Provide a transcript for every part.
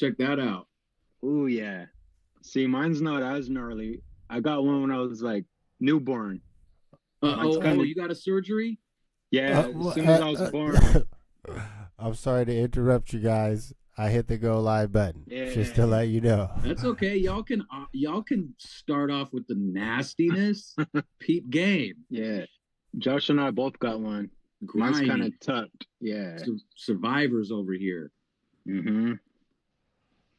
Check that out. Ooh, yeah. See, mine's not as gnarly. I got one when I was like newborn. Mine's kind of, You got a surgery? yeah, as soon as I was born. I'm sorry to interrupt you guys. I hit the go live button just to Yeah. let you know. That's okay. Y'all can start off with the nastiness. Peep game. Yeah. Josh and I both got one. Mine's kind of Grimy. tucked. Yeah. Survivors over here. Mm-hmm.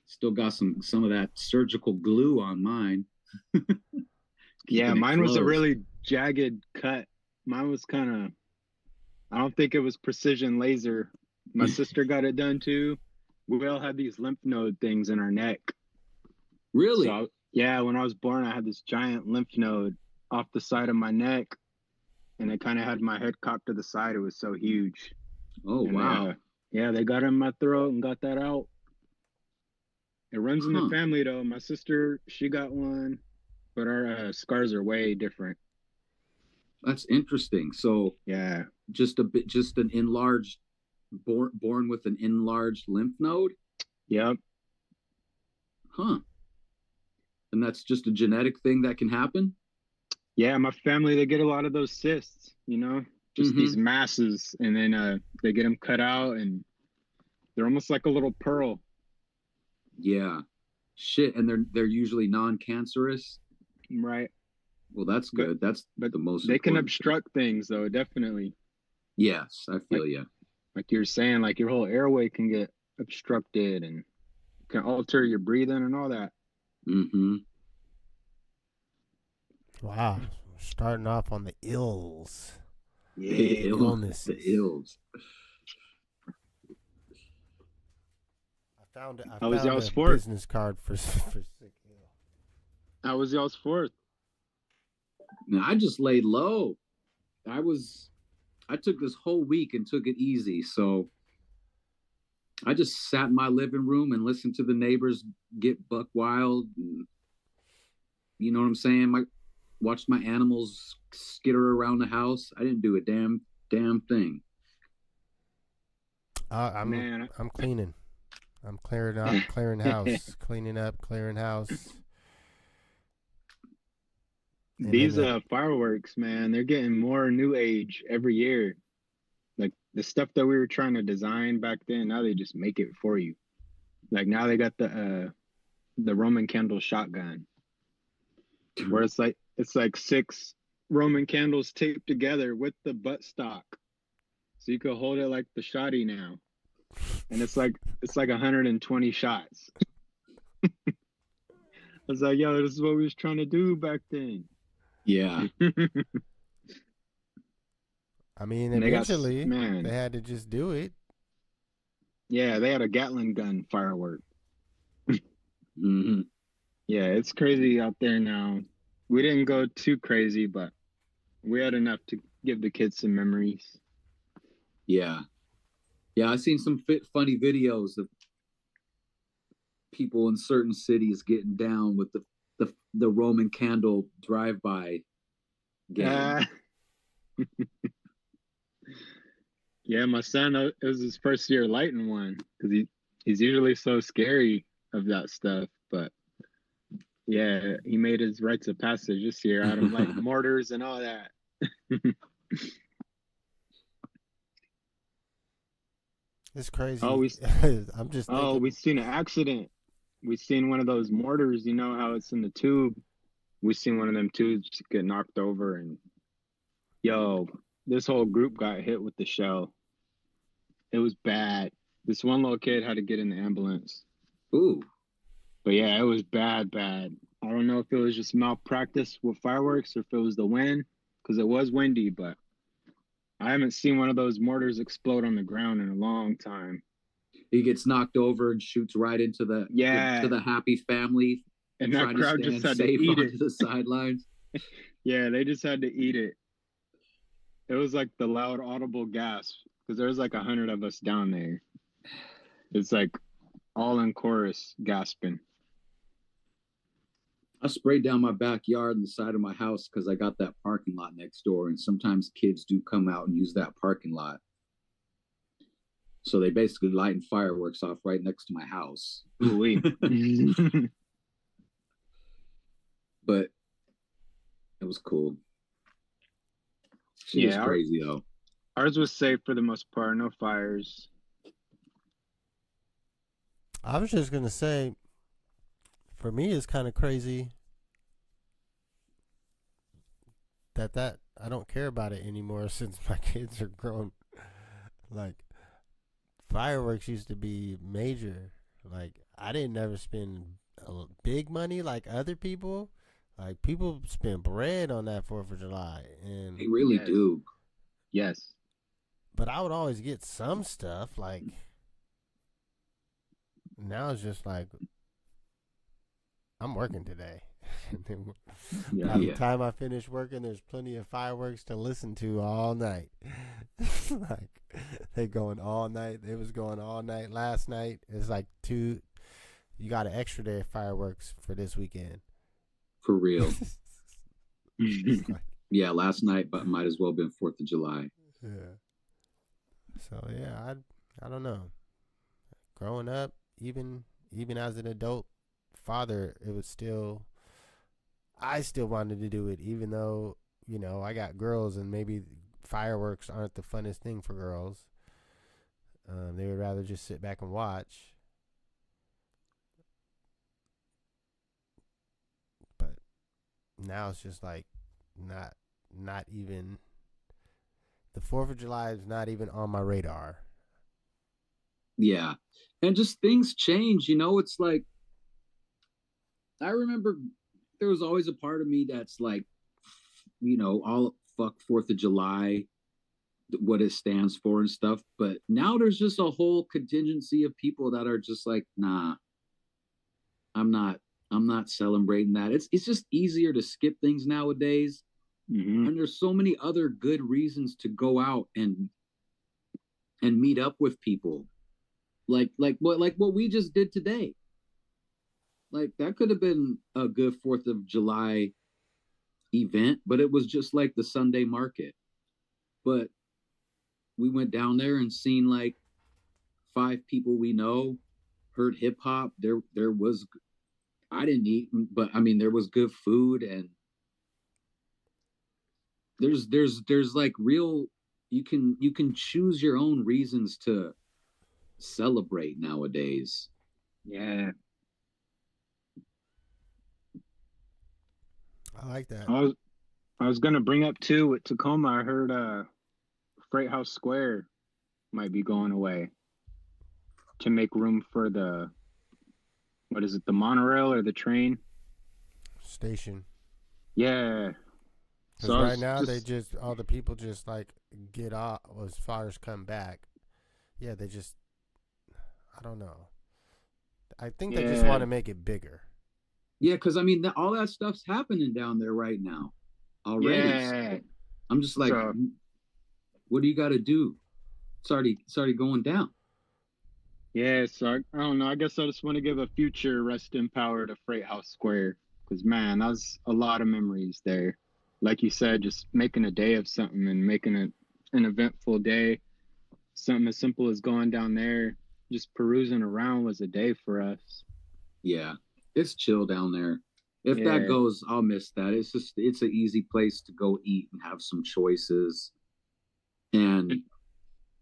Still got some of that surgical glue on mine. Yeah, mine was a closed. really jagged cut. Mine was kind of, I don't think it was precision laser. My sister got it done too. We all had these lymph node things in our neck. Really? So, yeah, when I was born, I had this giant lymph node off the side of my neck, and it kind of had my head cocked to the side. It was so huge. Oh, And wow. yeah, they got it in my throat and got that out. It runs in the family though. My sister, she got one, but our scars are way different. That's interesting. So yeah, just an enlarged, born with an enlarged lymph node. Yep. Huh. And that's just a genetic thing that can happen. Yeah, my family, they get a lot of those cysts, you know, just these masses, and then they get them cut out, and they're almost like a little pearl. Yeah. Shit, and they're usually non-cancerous. Right. Well, that's good. That's the most. They can obstruct things, though. Definitely. Yes, I feel you. Like you're saying, like your whole airway can get obstructed and can alter your breathing and all that. Mm-hmm. Wow, starting off on the ills. Yeah, illnesses. The ills. I found y'all's a fourth business card for sick ill. How was y'all's fourth? Now, I just laid low. I took this whole week and took it easy. So I just sat in my living room and listened to the neighbors get buck wild. And, you know what I'm saying? Watched my animals skitter around the house. I didn't do a damn thing. I'm cleaning. I'm clearing up, clearing house, cleaning up, clearing house. These fireworks, man, they're getting more new age every year. Like the stuff that we were trying to design back then, now they just make it for you. Like now they got the Roman candle shotgun, where it's like 6 Roman candles taped together with the butt stock, so you could hold it like the shotty now, and it's like 120 shots. I was like, yo, this is what we was trying to do back then. Yeah. I mean, eventually they had to just do it. Yeah, they had a Gatling gun firework. Mm-hmm. Yeah, it's crazy out there now. We didn't go too crazy, but we had enough to give the kids some memories. Yeah. Yeah, I've seen some funny videos of people in certain cities getting down with the Roman candle drive-by game. Yeah, my son, it was his first year lighting one because he's usually so scary of that stuff. But yeah, he made his rites of passage this year out of like mortars and all that. It's crazy. Oh, I'm just thinking. We seen an accident. We seen one of those mortars, you know how it's in the tube. We seen one of them tubes get knocked over, and yo, this whole group got hit with the shell. It was bad. This one little kid had to get in the ambulance. Ooh. But yeah, it was bad. I don't know if it was just malpractice with fireworks or if it was the wind, because it was windy, but I haven't seen one of those mortars explode on the ground in a long time. He gets knocked over and shoots right into the happy family, and that crowd just had to eat it to the sidelines. Yeah, they just had to eat it. It was like the loud audible gasp because there's like 100 of us down there. It's like all in chorus gasping. I sprayed down my backyard and the side of my house because I got that parking lot next door, and sometimes kids do come out and use that parking lot. So they basically lighting fireworks off right next to my house. Ooh-wee. But it was cool. Shit is crazy though. Ours was safe for the most part. No fires. I was just gonna say, for me, it's kind of crazy that I don't care about it anymore since my kids are grown. Like, fireworks used to be major. Like, I didn't ever spend big money like other people. Like, people spend bread on that 4th of July, and they really do. Yes. But I would always get some stuff. Like, now it's just like, I'm working today. By the time I finish working, there's plenty of fireworks to listen to all night. Like, they going all night. It was going all night last night. It's like you got an extra day of fireworks for this weekend. For real. Yeah, last night, but might as well have been 4th of July. Yeah. So yeah, I don't know. Growing up, even as an adult father, it was still, I still wanted to do it, even though, you know, I got girls and maybe fireworks aren't the funnest thing for girls. They would rather just sit back and watch. But now it's just like not even, the 4th of July is not even on my radar. Yeah. And just things change, you know, it's like, I remember there was always a part of me that's like, you know, all fuck 4th of July, what it stands for and stuff. But now there's just a whole contingency of people that are just like, nah, I'm not celebrating that. It's just easier to skip things nowadays. Mm-hmm. And there's so many other good reasons to go out and meet up with people. Like what we just did today. Like that could have been a good 4th of July event, but it was just like the Sunday market. But we went down there and seen like 5 people we know, heard hip hop. There was, I didn't eat, but I mean there was good food, and there's like real, you can choose your own reasons to celebrate nowadays. Yeah. I like that. I was gonna bring up too with Tacoma. I heard Freight House Square might be going away to make room for the, what is it, the monorail or the train Station. Yeah. Because right now they just, all the people just like get off as far as come back. Yeah, they just, I don't know. I think they just want to make it bigger. Yeah, because I mean, all that stuff's happening down there right now already. Yeah. So I'm just like, what do you got to do? It's already going down. Yeah, so I don't know. I guess I just want to give a future rest in power to Freight House Square, because man, that was a lot of memories there. Like you said, just making a day of something and making it an eventful day. Something as simple as going down there, just perusing around was a day for us. Yeah, it's chill down there. If that goes, I'll miss that. It's an easy place to go eat and have some choices. And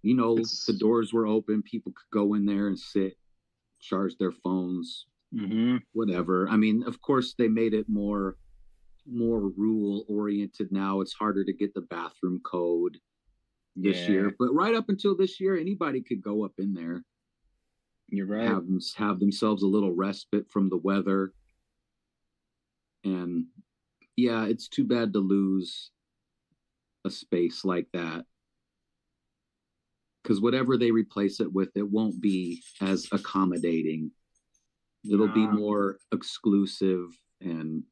you know, the doors were open. People could go in there and sit, charge their phones, whatever. I mean, of course, they made it more rule oriented now. It's harder to get the bathroom code this year, but right up until this year, anybody could go up in there. You're right. Have themselves a little respite from the weather. And yeah, it's too bad to lose a space like that, because whatever they replace it with, it won't be as accommodating. It'll be more exclusive and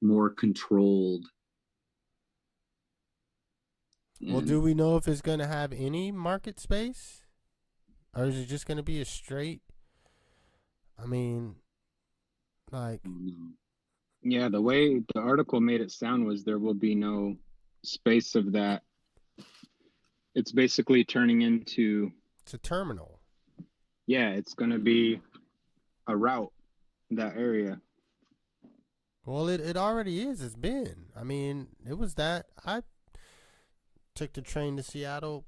more controlled. Well, do we know if it's going to have any market space? Or is it just going to be a straight, I mean, like... Yeah, the way the article made it sound was there will be no space of that It's basically turning into, It's a terminal. yeah, it's gonna be a route in that area. Well, it already is. It's been. I mean, it was that. I took the train to Seattle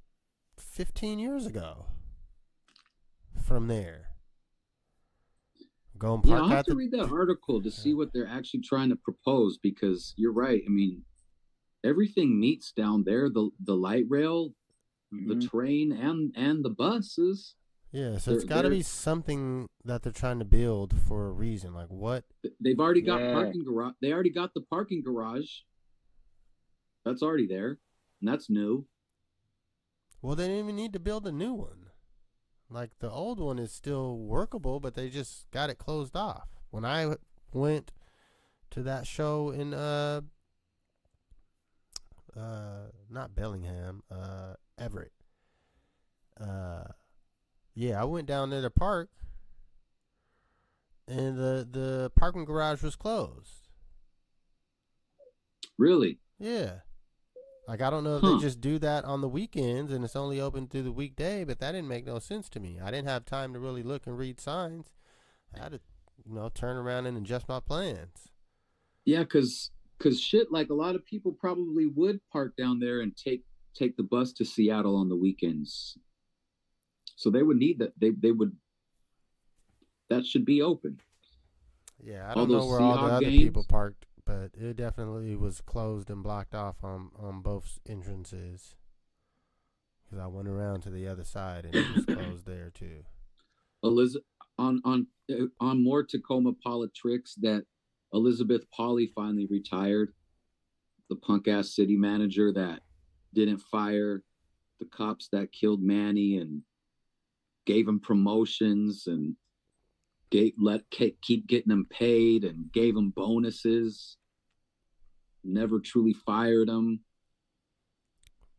15 years ago from there. Go and Yeah, park I'll have at to the. read that article to see what they're actually trying to propose, because you're right. I mean, everything meets down there, the light rail, the Hmm. train, and the buses. Yeah, so it's They're got to they're be something that they're trying to build for a reason. Like what? they've already got Yeah. parking garage. They already got the parking garage. That's already there, and that's new. Well, they didn't even need to build a new one. Like the old one is still workable, but they just got it closed off. When I went to that show in not Bellingham, Everett. Uh yeah, I went down there to park and the parking garage was closed. Really? Yeah. Like I don't know if they Huh? just do that on the weekends and it's only open through the weekday, but that didn't make no sense to me. I didn't have time to really look and read signs. I had to, turn around and adjust my plans. Yeah, because shit, like a lot of people probably would park down there and take the bus to Seattle on the weekends. So they would need that. They would that should be open. Yeah, I All don't know those where all the Seahawk other people games. parked, but it definitely was closed and blocked off on both entrances. Because I went around to the other side and it was closed there too. Elizabeth on more Tacoma politics, that Elizabeth Pauley finally retired, the punk ass city manager that didn't fire the cops that killed Manny and gave him promotions and keep getting them paid and gave them bonuses. Never truly fired them.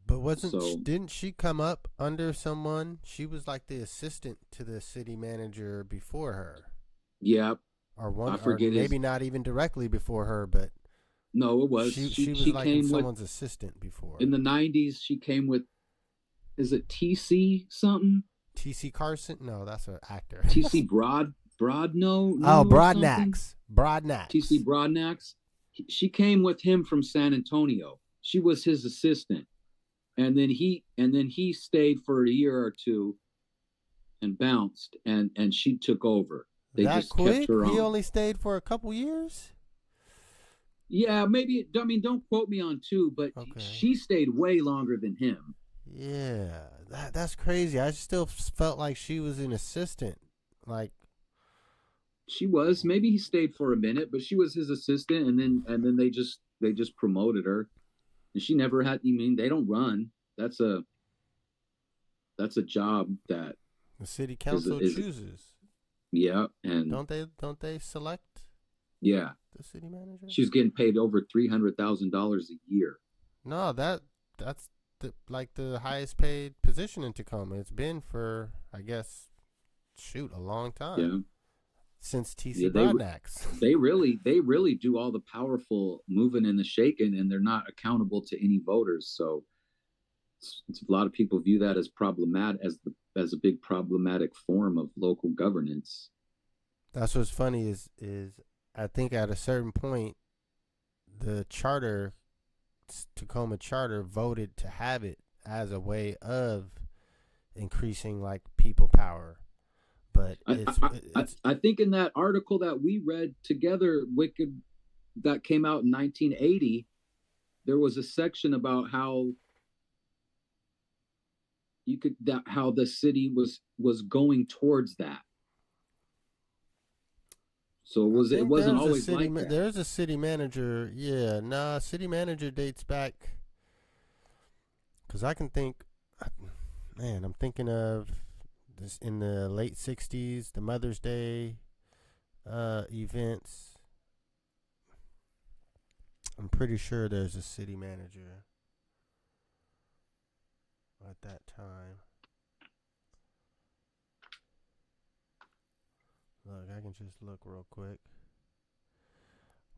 But So didn't she come up under someone? She was like the assistant to the city manager before her, yeah, or I one, or forget his. maybe not even directly before her, but No, it was she was she like in came with someone's assistant in before. the '90s. She came with, is it TC something? T.C. Carson? No, that's an actor. TC Broadno Oh, or something. Broadnax. TC Broadnax. Broadnax. She came with him from San Antonio. She was his assistant, and then he stayed for a year or two and bounced, and she took over. They That just kept quick? her He on. only stayed for a couple years? Yeah, maybe. I mean, don't quote me on two, but Okay. she stayed way longer than him. Yeah, that's crazy. I still felt like she was an assistant. Like, She was. Maybe he stayed for a minute, but she was his assistant, and then they just promoted her, and she never had. I mean, they don't run. That's a that's a job that the city is council is chooses. yeah, and Don't they select yeah, the city manager? she's getting paid over $300,000 a year. No, that's like the highest paid position in Tacoma. It's been for, I guess, shoot, a long time. Yeah, Since T.C. yeah, they Broadnax. they really do all the powerful moving and the shaking, and they're not accountable to any voters. So a lot of people view that as problematic, as a big problematic form of local governance. That's what's funny is I think at a certain point the Tacoma charter voted to have it as a way of increasing like people power. But I, it's I think in that article that we read together, Whikid, that came out in 1980, there was a section about how the city was going towards that. So I it think wasn't always like that. there's a city manager. Yeah, nah, city manager dates back cuz I can think, man, I'm thinking of this in the late 60s, the Mother's Day events. I'm pretty sure there's a city manager at that time. Look, I can just look real quick.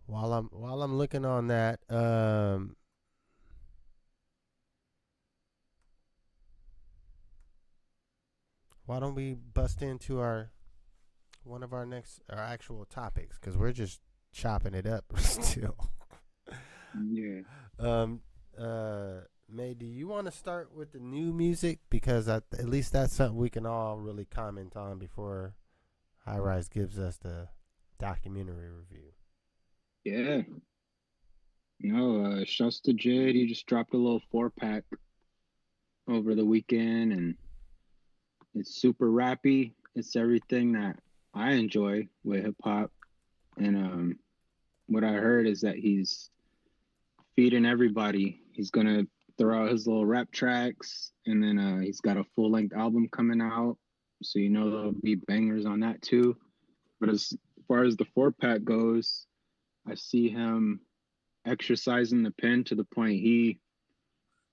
While I'm looking on that, why don't we bust into our one of our actual topics, because we're just chopping it up still. Yeah. Um, May, do you want to start with the new music, because at least that's something we can all really comment on before HighRize gives us the documentary review. Yeah. No, shouts to Jid. He just dropped a little 4-pack over the weekend, and it's super rappy. It's everything that I enjoy with hip hop. And what I heard is that he's feeding everybody. He's gonna throw out his little rap tracks, and then he's got a full-length album coming out. So there'll be bangers on that too. But as far as the 4-pack goes, I see him exercising the pen to the point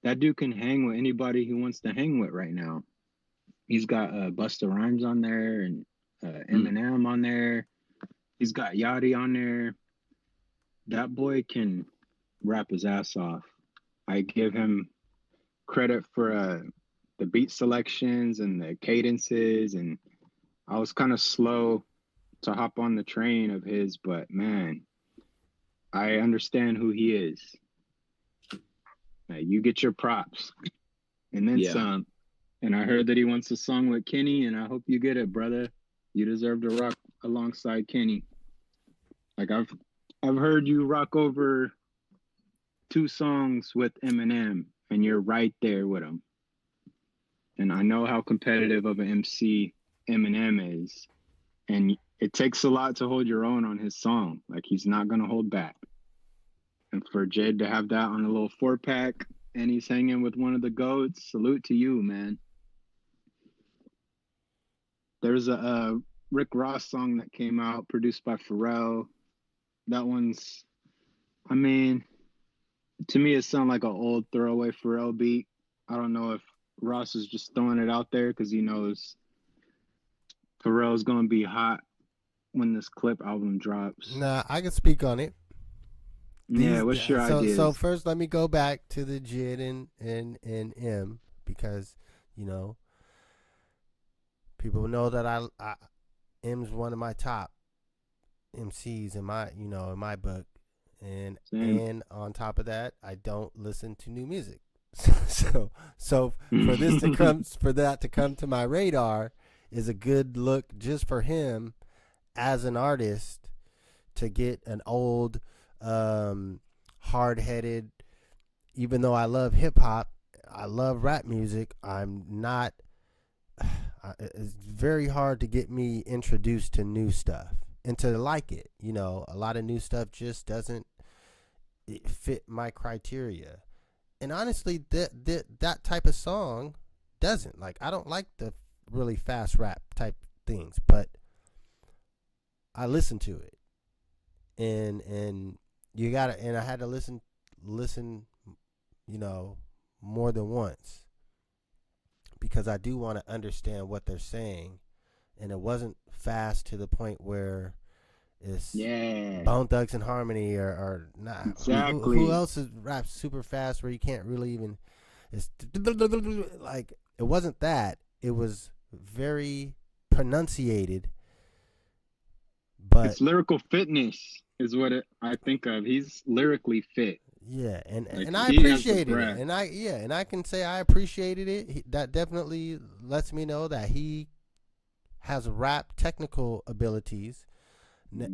that dude can hang with anybody he wants to hang with right now. He's got Busta Rhymes on there, and Eminem on there. He's got Yachty on there. That boy can rap his ass off. I give him credit for the beat selections and the cadences, and I was kind of slow to hop on the train of his, but man, I understand who he is. You get your props, and then some. And I heard that he wants a song with Kenny, and I hope you get it, brother. You deserve to rock alongside Kenny. Like I've heard you rock over 2 songs with Eminem, and you're right there with him. And I know how competitive of an MC Eminem is, and it takes a lot to hold your own on his song. Like, he's not gonna hold back. And for Jid to have that on a little 4-pack, and he's hanging with one of the GOATs, salute to you, man. There's a Rick Ross song that came out, produced by Pharrell. That one's, I mean, to me, it sounds like an old throwaway Pharrell beat. I don't know if Ross is just throwing it out there because he knows Pharrell's going to be hot when this Clip album drops. Nah, I can speak on it. What's your ideas? So first, let me go back to the Jid and M, because people know that I M's one of my top MCs in my book, and on top of that, I don't listen to new music. so for that to come to my radar is a good look just for him as an artist, to get an old hard-headed, even though I love hip-hop, I love rap music, I'm not it's very hard to get me introduced to new stuff and to like it. A lot of new stuff just doesn't fit my criteria. And honestly, that type of song doesn't. Like, I don't like the really fast rap type things, but I listen to it. And you gotta, and I had to listen, more than once, because I do want to understand what they're saying. And it wasn't fast to the point where it's Bone Thugs and Harmony or not. Exactly. Who else is rap super fast where you can't really even, it's like, it wasn't that. It was very pronunciated. But it's lyrical fitness is what I think of. He's lyrically fit. Yeah, and I appreciated it, and I can say I appreciated it. That definitely lets me know that he has rap technical abilities, But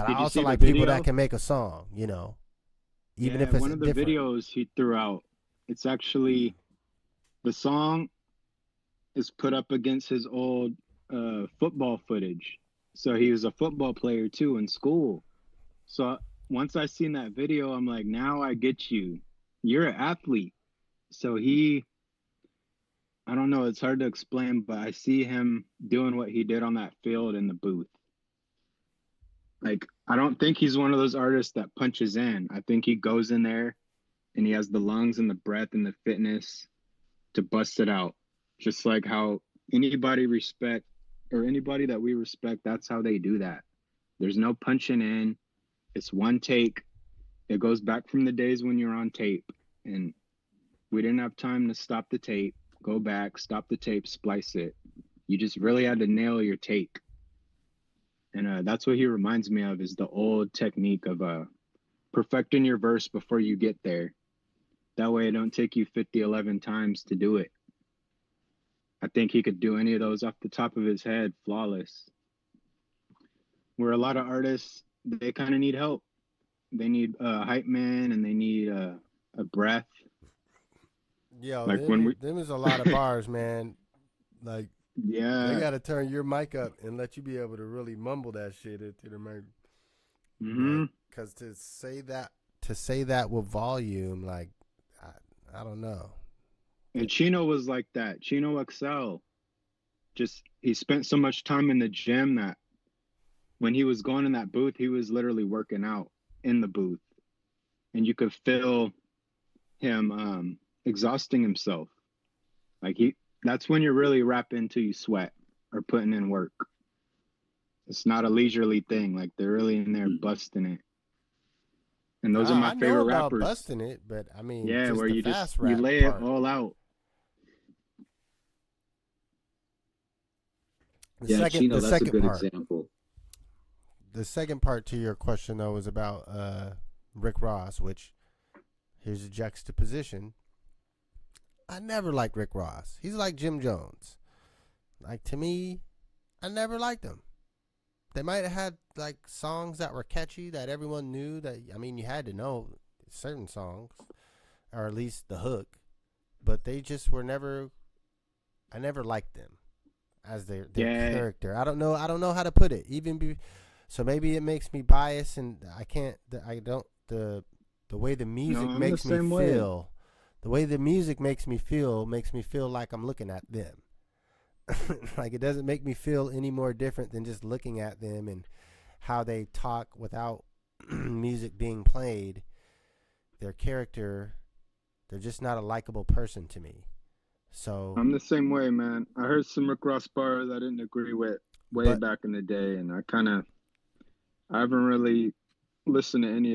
I also like people that can make a song, even if it's one of the videos he threw out. It's actually, the song is put up against his old football footage. So he was a football player too in school. So once I seen that video, I'm like, now I get you. You're an athlete. So I don't know, it's hard to explain, but I see him doing what he did on that field in the booth. Like, I don't think he's one of those artists that punches in. I think he goes in there and he has the lungs and the breath and the fitness to bust it out. Just like how anybody that we respect, that's how they do that. There's no punching in. It's one take. It goes back from the days when you're on tape, and we didn't have time to stop the tape. go back, stop the tape, splice it. You just really had to nail your take. And that's what he reminds me of, is the old technique of perfecting your verse before you get there. That way it don't take you 11 times to do it. I think he could do any of those off the top of his head flawless. Where a lot of artists, they kind of need help. They need a hype man, and they need a breath. Yo, like them is a lot of bars, man. Like, yeah, they got to turn your mic up and let you be able to really mumble that shit into the mic. Because to say that with volume, like, I don't know. And Chino was like that. Chino XL. Just, he spent so much time in the gym that when he was going in that booth, he was literally working out in the booth. And you could feel him exhausting himself. Like, that's when you're really rapping till you sweat or putting in work. It's not a leisurely thing. Like, they're really in there busting it. And those are my favorite rappers. Busting it, but I mean, yeah, where you lay it all out. Chino, that's a good example. The second part to your question, though, was about Rick Ross, which, here's a juxtaposition. I never liked Rick Ross. He's like Jim Jones. Like, to me, I never liked him. They might have had, like, songs that were catchy that everyone knew. That, I mean, you had to know certain songs, or at least the hook. But they just were never, I never liked them as their character. I don't know how to put it. So maybe it makes me biased, and the way the music makes me feel. The way the music makes me feel like I'm looking at them. Like, it doesn't make me feel any more different than just looking at them and how they talk without music being played. Their character, they're just not a likable person to me. So I'm the same way, man. I heard some Rick Ross bars I didn't agree with back in the day, and I haven't really listened to any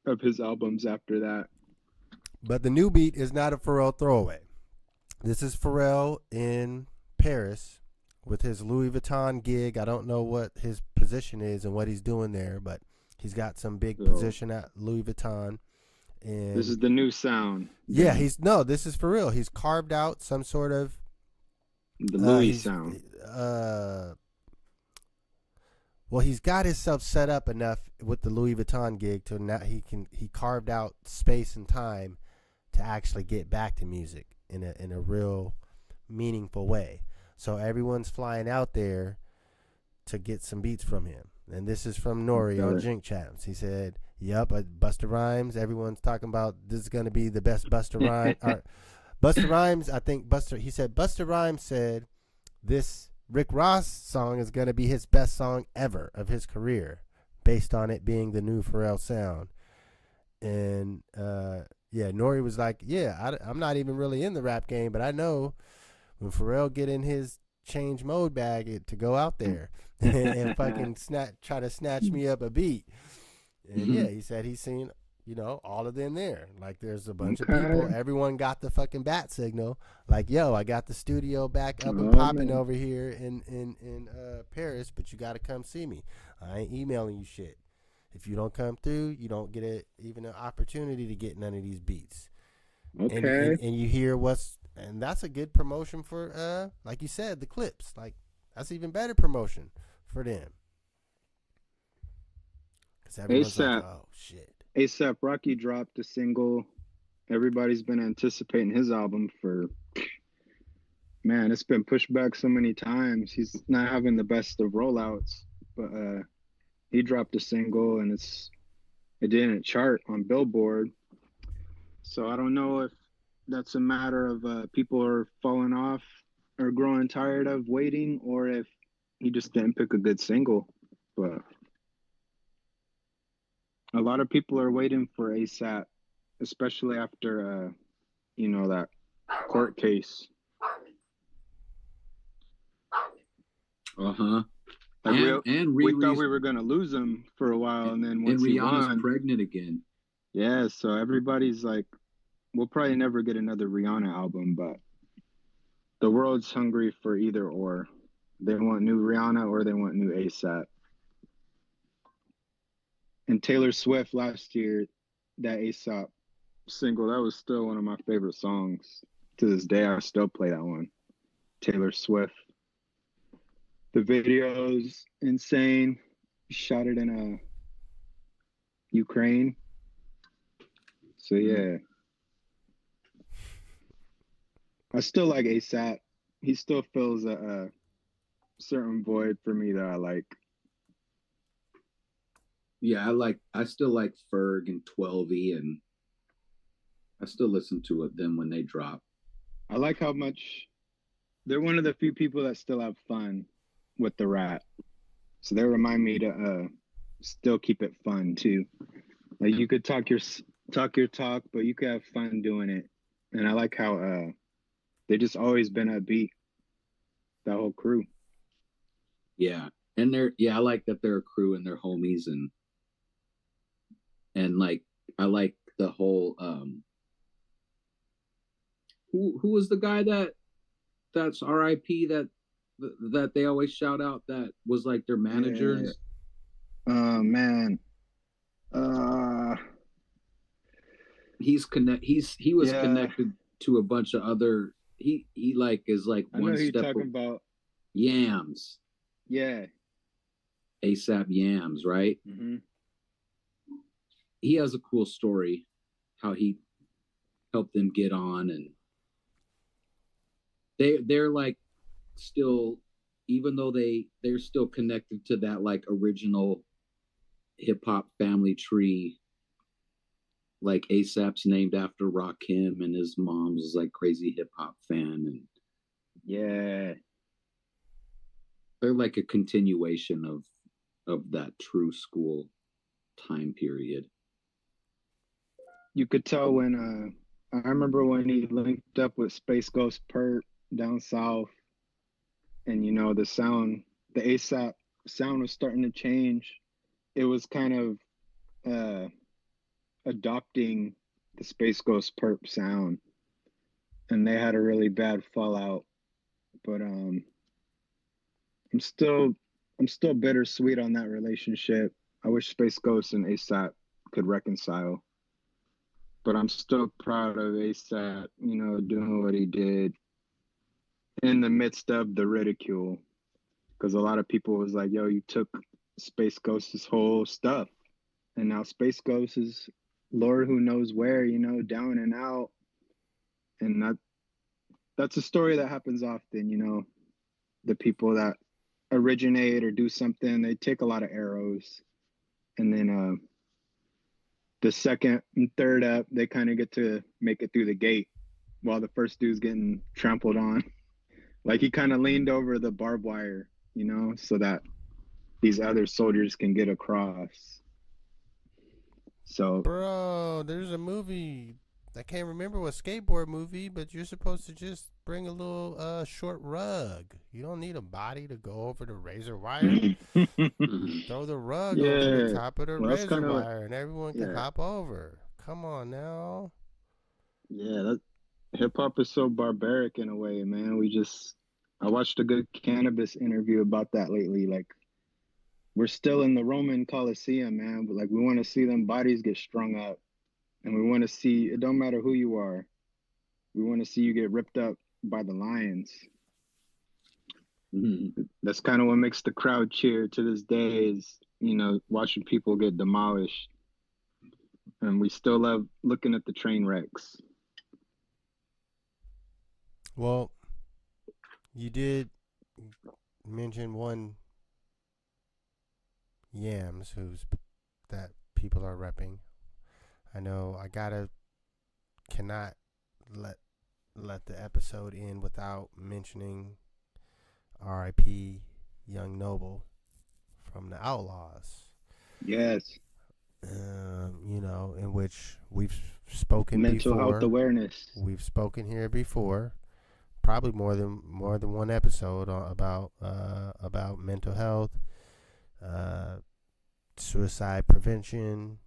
of his albums after that. But the new beat is not a Pharrell throwaway. This is Pharrell in Paris with his Louis Vuitton gig. I don't know what his position is and what he's doing there, but he's got some big position at Louis Vuitton. And this is the new sound. Yeah, this is for real. He's carved out some sort of the Louis sound. Well, he's got himself set up enough with the Louis Vuitton gig to now he carved out space and time to actually get back to music in a real meaningful way. So everyone's flying out there to get some beats from him. And this is from Nori on Jink Champs. He said, "Yep, Busta Rhymes. Everyone's talking about this is going to be the best Busta Rhymes." Busta Rhymes, I think he said Busta Rhymes said this Rick Ross song is going to be his best song ever of his career, based on it being the new Pharrell sound. And Nori was like, I'm not even really in the rap game, but I know when Pharrell get in his change mode bag to go out there and fucking try to snatch me up a beat. And he said he's seen, all of them there. Like, there's a bunch of people. Everyone got the fucking bat signal. Like, yo, I got the studio back up and popping over here in Paris, but you got to come see me. I ain't emailing you shit. If you don't come through, you don't get even an opportunity to get none of these beats. Okay. And you hear and that's a good promotion for, like you said, the clips. Like, that's even better promotion for them. Because everyone's like, oh, shit. ASAP Rocky dropped a single. Everybody's been anticipating his album for, man, it's been pushed back so many times. He's not having the best of rollouts, but he dropped a single and it didn't chart on Billboard. So I don't know if that's a matter of people are falling off or growing tired of waiting, or if he just didn't pick a good single. But a lot of people are waiting for ASAP, especially after, that court case. Uh-huh. Like we thought we were going to lose him for a while, and then once he won, pregnant again. Yeah, so everybody's like, we'll probably never get another Rihanna album, but The world's hungry for either or. They want new Rihanna or they want new ASAP. And Taylor Swift last year, that ASAP single, that was still one of my favorite songs. To this day, I still play that one. Taylor Swift. The video's insane. Shot it in Ukraine. So yeah. I still like ASAP. He still fills a certain void for me that I like. Yeah, I still like Ferg and 12E, and I still listen to them when they drop. I like how much they're one of the few people that still have fun with the rap. So they remind me to still keep it fun too. Like you could talk your talk, but you could have fun doing it. And I like how they just always been upbeat. That whole crew. Yeah. And I like that they're a crew and they're homies, and like I like the whole who was the guy that's RIP that they always shout out that was like their managers? Oh man. He was connected to a bunch of other he like is like I one know who step you're talking about. Yams. Yeah. ASAP Yams, right? Mm-hmm. He has a cool story how he helped them get on, and they're like still, even though they're still connected to that like original hip hop family tree. Like ASAP's named after Rakim, and his mom's like crazy hip hop fan, and yeah, they're like a continuation of that true school time period. You could tell when I remember when he linked up with Space Ghost Perp down south, and you know the ASAP sound was starting to change. It was kind of adopting the Space Ghost Perp sound, and they had a really bad fallout. But I'm still bittersweet on that relationship. I wish Space Ghost and ASAP could reconcile. But I'm still proud of ASAP, you know, doing what he did in the midst of the ridicule. Because a lot of people was like, yo, you took Space Ghost's whole stuff. And now Space Ghost is Lord who knows where, you know, down and out. And that's a story that happens often, you know. The people that originate or do something, they take a lot of arrows. And then the second and third up, they kind of get to make it through the gate while the first dude's getting trampled on. Like he kind of leaned over the barbed wire, you know, so that these other soldiers can get across. So, bro, there's a movie. I can't remember what skateboard movie, but you're supposed to just bring a little short rug. You don't need a body to go over the razor wire. Throw the rug over the top of the razor wire, and everyone can hop over. Come on now. Yeah, that hip hop is so barbaric in a way, man. I watched a good cannabis interview about that lately. Like, we're still in the Roman Colosseum, man. But like, we want to see them bodies get strung up, and we want to see. It don't matter who you are. We want to see you get ripped up by the lions. Mm-hmm. That's kind of what makes the crowd cheer to this day. Is, you know, watching people get demolished, and we still love looking at the train wrecks. Well, you did mention one Yams that people are repping. I know I cannot let the episode end without mentioning R.I.P. Young Noble from the Outlawz. Yes. You know, in which we've spoken mental before. Health awareness. We've spoken here before, probably more than one episode about mental health, suicide prevention,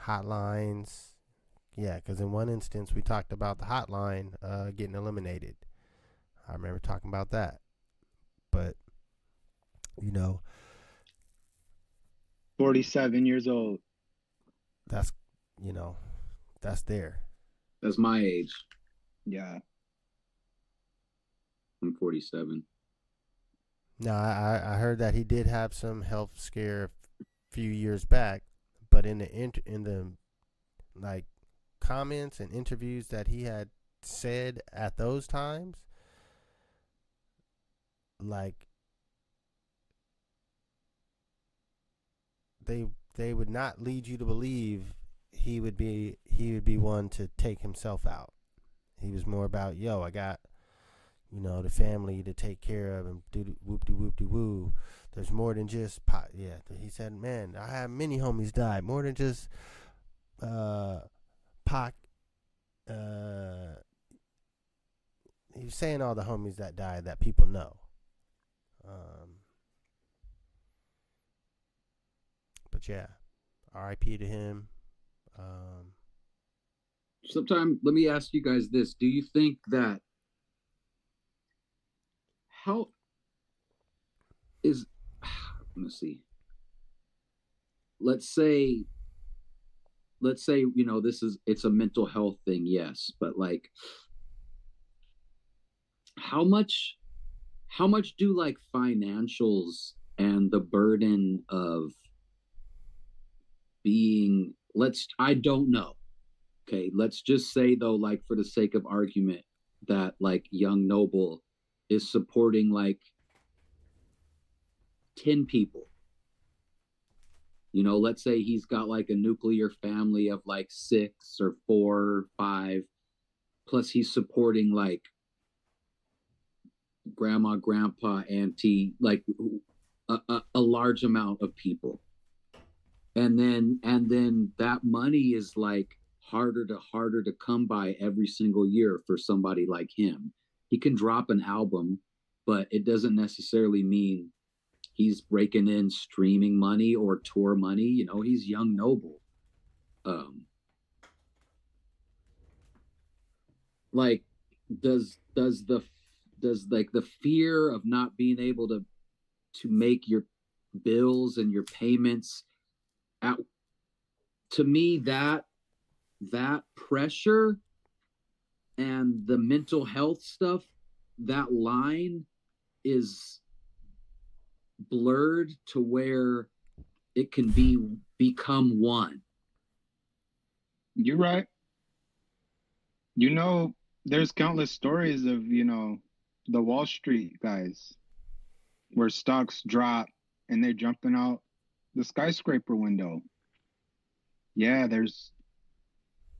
hotlines. Yeah, because in one instance we talked about the hotline getting eliminated. I remember talking about that. But, you know, 47 years old. that's, you know, that's there. That's my age. Yeah. I'm 47. Now, I heard that he did have some health scare a few years back, but in the like comments and interviews that he had said at those times, like they would not lead you to believe he would be one to take himself out. He was more about, yo, I got, you know, the family to take care of and do whoop de whoop de woo. There's more than just pot. Yeah, he said, man, I have many homies died, more than just Pac. He was saying all the homies that died that people know. But yeah, R.I.P. to him. Sometime, let me ask you guys this: do you think that how is? Let me see. Let's say, you know, it's a mental health thing, yes, but like, how much do like financials and the burden of being, I don't know. Okay, let's just say though, like for the sake of argument, that like young Noble is supporting like 10 people. You know, let's say he's got like a nuclear family of like 6 or 4 or 5, plus he's supporting like grandma, grandpa, auntie, like a large amount of people. And then that money is like harder to come by every single year for somebody like him. He can drop an album, but it doesn't necessarily mean he's breaking in streaming money or tour money. You know, he's young Noble. Like, does like the fear of not being able to make your bills and your payments out, to me, that pressure and the mental health stuff, that line is blurred to where it can become one. You're right. You know, there's countless stories of, you know, the Wall Street guys where stocks drop and they're jumping out the skyscraper window. Yeah, there's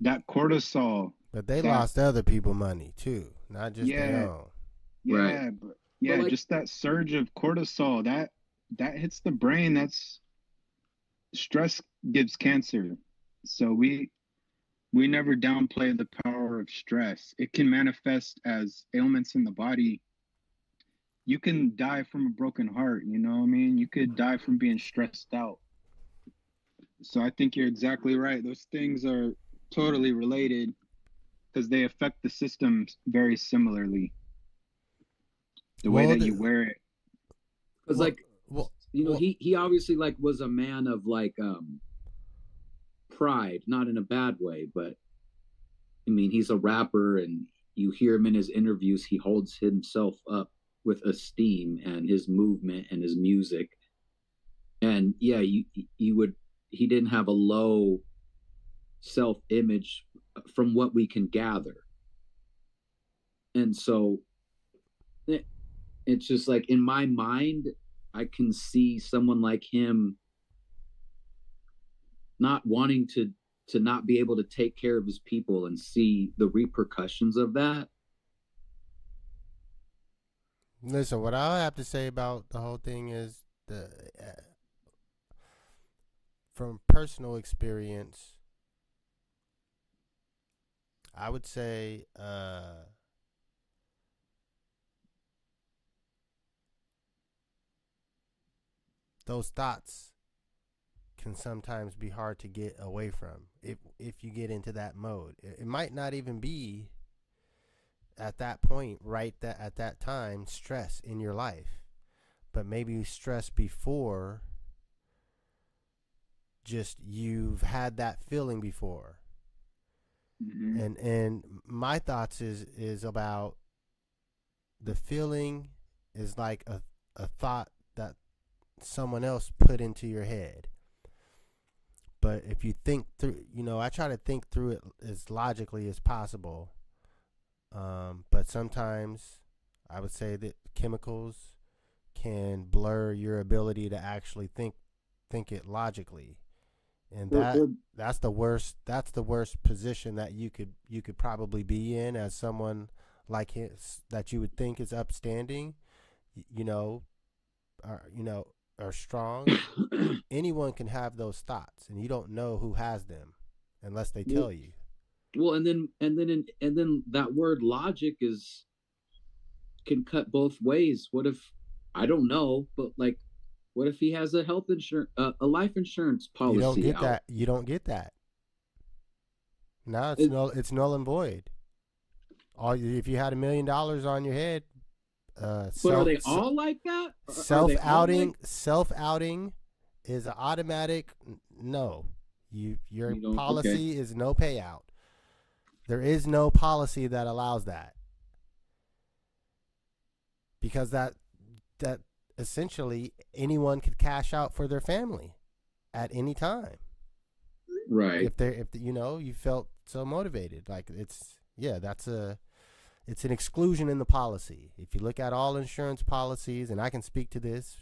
that cortisol. But they lost other people money too, not just their own. Yeah, right. but yeah, like, just that surge of cortisol that hits the brain. That's stress gives cancer. So we never downplay the power of stress. It can manifest as ailments in the body. You can die from a broken heart, you know what I mean? You could die from being stressed out. So I think you're exactly right. Those things are totally related because they affect the systems very similarly. The way that you wear it. Because you know, he obviously like was a man of like pride, not in a bad way, but I mean, he's a rapper, and you hear him in his interviews, he holds himself up with esteem and his movement and his music. And yeah, he didn't have a low self-image from what we can gather. And so it's just like, in my mind, I can see someone like him not wanting to not be able to take care of his people and see the repercussions of that. Listen, what I have to say about the whole thing is from personal experience, I would say those thoughts can sometimes be hard to get away from if you get into that mode. It might not even be at that point, right that at that time, stress in your life. But maybe stress before, just you've had that feeling before. Mm-hmm. And my thoughts is about the feeling is like a thought that someone else put into your head. But if you think through, I try to think through it as logically as possible. But sometimes I would say that chemicals can blur your ability to actually think it logically, and that's the worst. That's the worst position that you could probably be in as someone like his that you would think is upstanding, or strong. Anyone can have those thoughts, and you don't know who has them unless they tell you. Well, and then that word logic can cut both ways. What if, I don't know, but like, what if he has a health insurance, a life insurance policy? You don't get out? that. You don't get that. No, it's null. It's null and void. If you had $1 million on your head, but are they all like that? Self-outing is an automatic no. Your policy is no payout. There is no policy that allows that, because that essentially anyone could cash out for their family at any time. Right. If you felt so motivated, like it's an exclusion in the policy. If you look at all insurance policies, and I can speak to this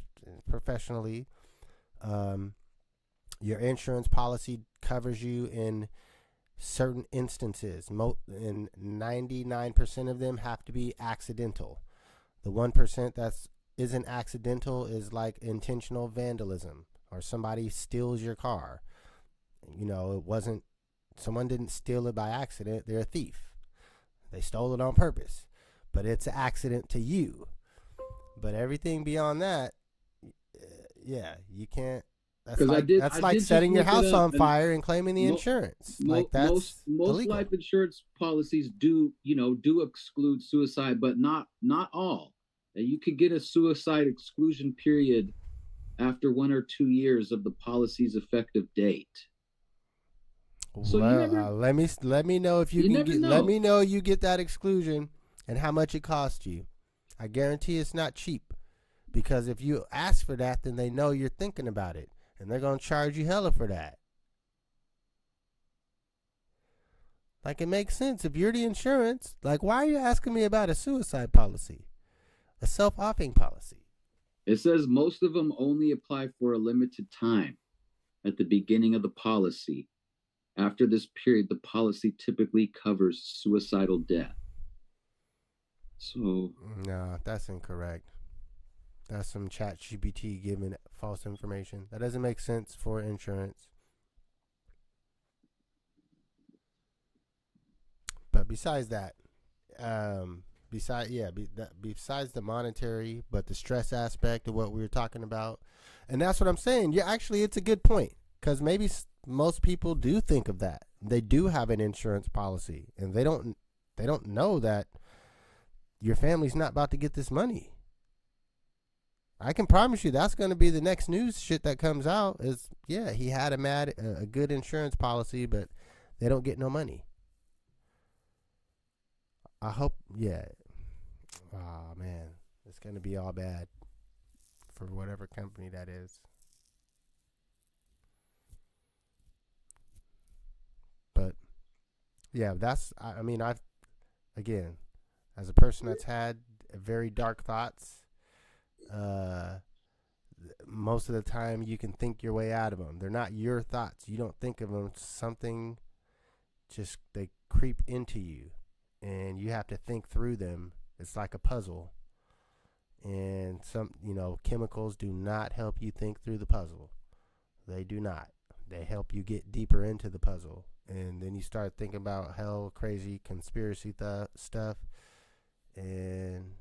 professionally, your insurance policy covers you in certain instances. And 99% of them have to be accidental. The 1% that isn't accidental is like intentional vandalism, or somebody steals your car. It wasn't, someone didn't steal it by accident. They're a thief. They stole it on purpose, but it's an accident to you. But everything beyond that, you can't. That's like setting your house on fire and claiming the insurance. That's most illegal. Life insurance policies do exclude suicide, but not all. You could get a suicide exclusion period after 1 or 2 years of the policy's effective date. So let me know if you can get. Let me know you get that exclusion and how much it costs you. I guarantee it's not cheap, because if you ask for that, then they know you're thinking about it, and they're gonna charge you hella for that. Like, it makes sense if you're the insurance. Like, why are you asking me about a suicide policy, a self-offing policy? It says most of them only apply for a limited time at the beginning of the policy. After this period, the policy typically covers suicidal death. So no, that's incorrect. That's some ChatGPT giving false information. That doesn't make sense for insurance. But besides that, besides the monetary, but the stress aspect of what we were talking about, and that's what I'm saying. Yeah, actually, it's a good point, because maybe most people do think of that. They do have an insurance policy, and they don't know that your family's not about to get this money. I can promise you that's going to be the next news shit that comes out is, he had a good insurance policy, but they don't get no money. I hope, oh man, it's going to be all bad for whatever company that is. But again, as a person that's had very dark thoughts, most of the time you can think your way out of them. They're not your thoughts. You don't think of them. Something just, they creep into you, and you have to think through them. It's like a puzzle. And chemicals do not help you think through the puzzle. They do not. They help you get deeper into the puzzle. And then you start thinking about hell crazy conspiracy stuff. And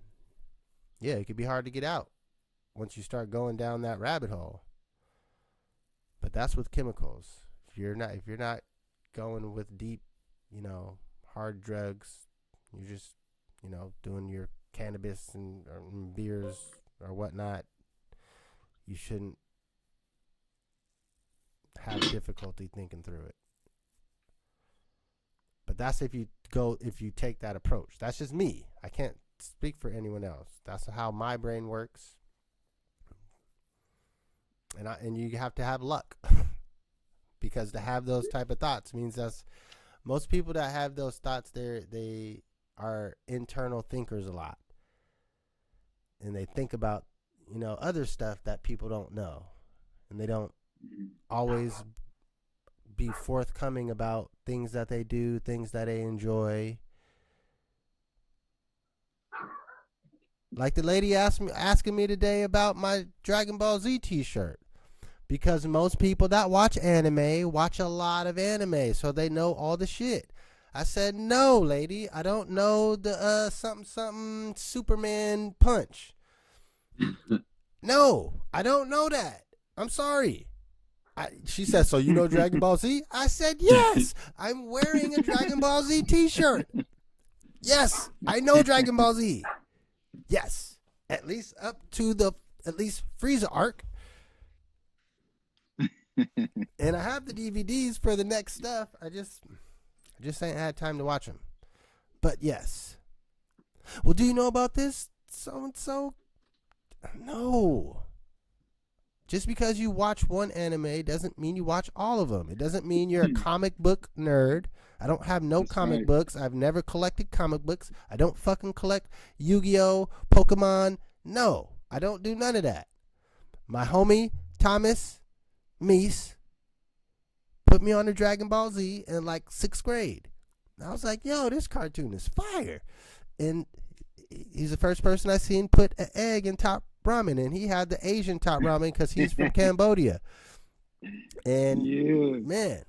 it could be hard to get out once you start going down that rabbit hole. But that's with chemicals. If you're not going with deep, hard drugs, doing your cannabis and beers or whatnot, you shouldn't have difficulty thinking through it. But that's if you take that approach. That's just me. I can't speak for anyone else. That's how my brain works. And you have to have luck. Because to have those type of thoughts means that's most people that have those thoughts, they are internal thinkers a lot. And they think about, other stuff that people don't know. And they don't always be forthcoming about things that they do, things that they enjoy. Like the lady asking me today about my Dragon Ball Z t-shirt. Because most people that watch anime watch a lot of anime, so they know all the shit. I said, no, lady, I don't know the something Superman punch. No, I don't know that. I'm sorry. She said, so you know Dragon Ball Z? I said, yes, I'm wearing a Dragon Ball Z t-shirt. Yes, I know Dragon Ball Z. Yes, at least up to the Frieza arc. And I have the DVDs for the next stuff. I just ain't had time to watch them. But yes. Well, do you know about this? So and so? No. Just because you watch one anime doesn't mean you watch all of them. It doesn't mean you're a comic book nerd. I don't have no comic books. I've never collected comic books. I don't fucking collect Yu-Gi-Oh, Pokemon. No, I don't do none of that. My homie, Thomas Meese, put me on the Dragon Ball Z in like 6th grade. And I was like, yo, this cartoon is fire. And he's the first person I seen put an egg in top ramen, and he had the Asian top ramen because he's from Cambodia. And man,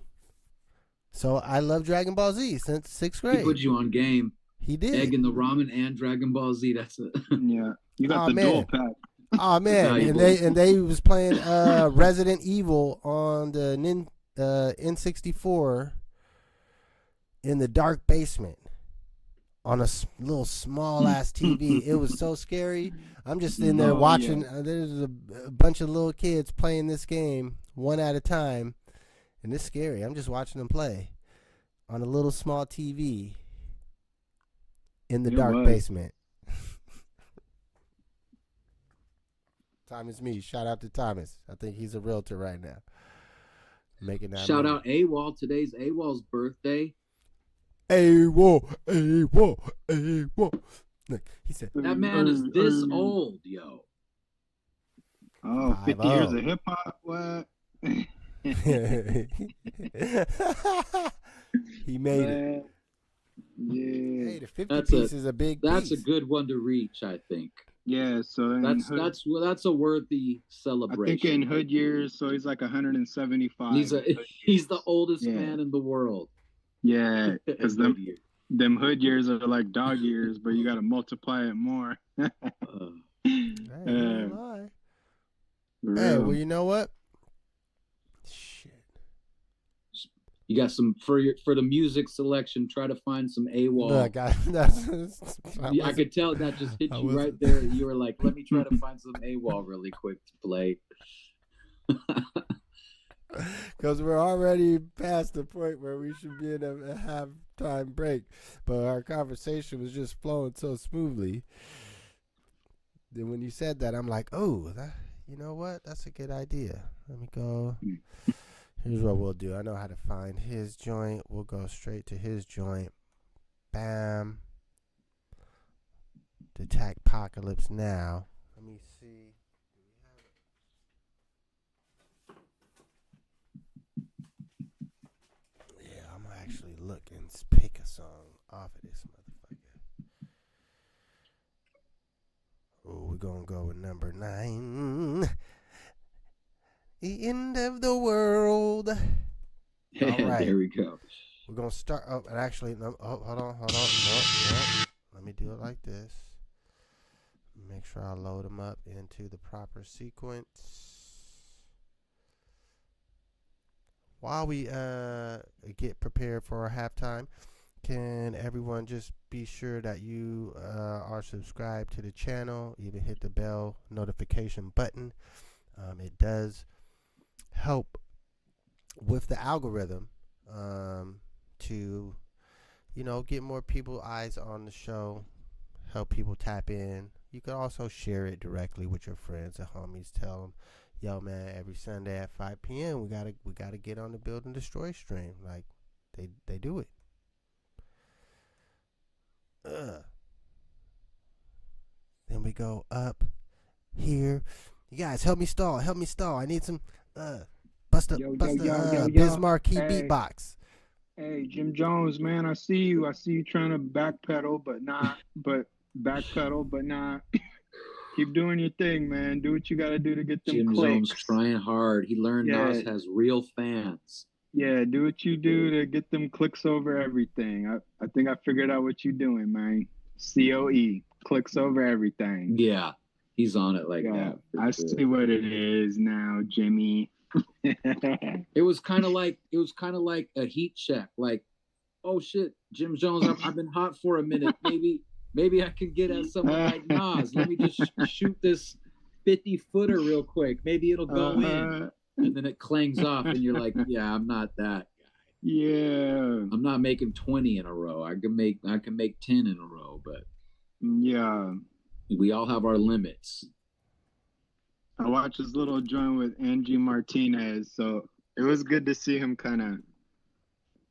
so I love Dragon Ball Z since 6th grade. He put you on game. He did. Egg in the ramen and Dragon Ball Z. That's it. Yeah, you got the dual pack. Oh man, and they was playing Resident Evil on the N64 in the dark basement on a little small ass TV. It was so scary. I'm just in there watching. Yeah. There's a bunch of little kids playing this game one at a time, and it's scary. I'm just watching them play on a little small TV in the dark basement. Thomas Me. Shout out to Thomas. I think he's a realtor right now. Making that Shout out AWOL. Today's AWOL's birthday. AWOL. Look, he said that man is this old, yo. Oh, 50 years of hip hop. What? He made it. Yeah. Hey, the 50 piece is a big piece. That's a good one to reach, I think. Yeah, so that's a worthy celebration. I think in hood years, so he's like 175. He's the oldest man in the world. Yeah, because them hood years are like dog years, but you got to multiply it more. Hey, well, you know what? Shit. You got some for the music selection. Try to find some AWOL. Look, I could tell that just hit you right there. You were like, "Let me try to find some AWOL really quick to play." Because we're already past the point where we should be in a halftime break, but our conversation was just flowing so smoothly. Then when you said that, I'm like, "Oh, you know what? That's a good idea. Let me go." Here's what we'll do. I know how to find his joint. We'll go straight to his joint. Bam. The Apocalypse Now. Let me see. Yeah, I'm going to actually look and pick a song off of this motherfucker. Oh, we're going to go with number 9. The end of the world. All right. There we go. We're going to start. Oh, and actually, hold on. No. Let me do it like this. Make sure I load them up into the proper sequence. While we get prepared for our halftime, can everyone just be sure that you are subscribed to the channel, even hit the bell notification button. It does help with the algorithm to, get more people eyes on the show, help people tap in. You can also share it directly with your friends and homies. Tell them, yo, man, every Sunday at 5 p.m. we gotta get on the Build and Destroy stream. Like they do it. Then we go up here. You guys, help me stall. I need some bust a Bismarck key beatbox. Hey, Jim Jones, man, I see you trying to backpedal, but not. Keep doing your thing, man. Do what you got to do to get them Jim clicks. Jones trying hard. He learned Nas has real fans. Yeah, do what you do to get them clicks over everything. I think I figured out what you're doing, man. COE, clicks over everything. Yeah, he's on it like that. I see what it is now, Jimmy. It was kind of like a heat check. Like, oh shit, Jim Jones, I've been hot for a minute. Maybe I could get at someone like Nas. Let me just shoot this 50-footer real quick. Maybe it'll go in. And then it clangs off, and you're like, yeah, I'm not that guy. Yeah. I'm not making 20 in a row. I can make 10 in a row, but yeah. We all have our limits. I watched this little joint with Angie Martinez, so it was good to see him kind of,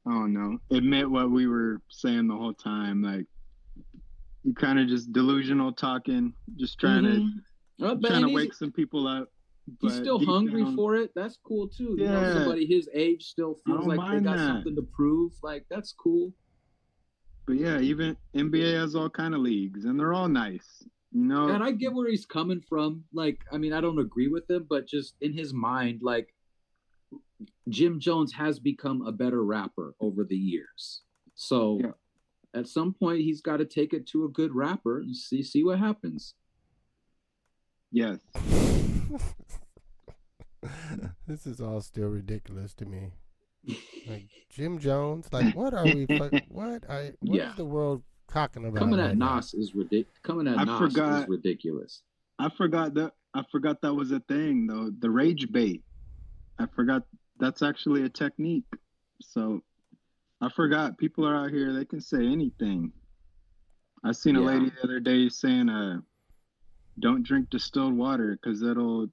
I don't know, admit what we were saying the whole time. Like, you kind of just delusional talking, just trying to wake some people up. He's still hungry for it. That's cool too. Yeah. Somebody his age still feels like they got something to prove. Like, that's cool. But yeah, even NBA has all kind of leagues, and they're all nice. And I get where he's coming from. Like, I mean, I don't agree with him, but just in his mind, like, Jim Jones has become a better rapper over the years. So at some point, he's got to take it to a good rapper and see what happens. Yes. This is all still ridiculous to me. Like, Jim Jones, like, what are we? What is the world talking about? Coming at Nas is ridiculous. I forgot that was a thing though. The rage bait. I forgot that's actually a technique. So I forgot people are out here. They can say anything. I seen a lady the other day saying, "Don't drink distilled water because it'll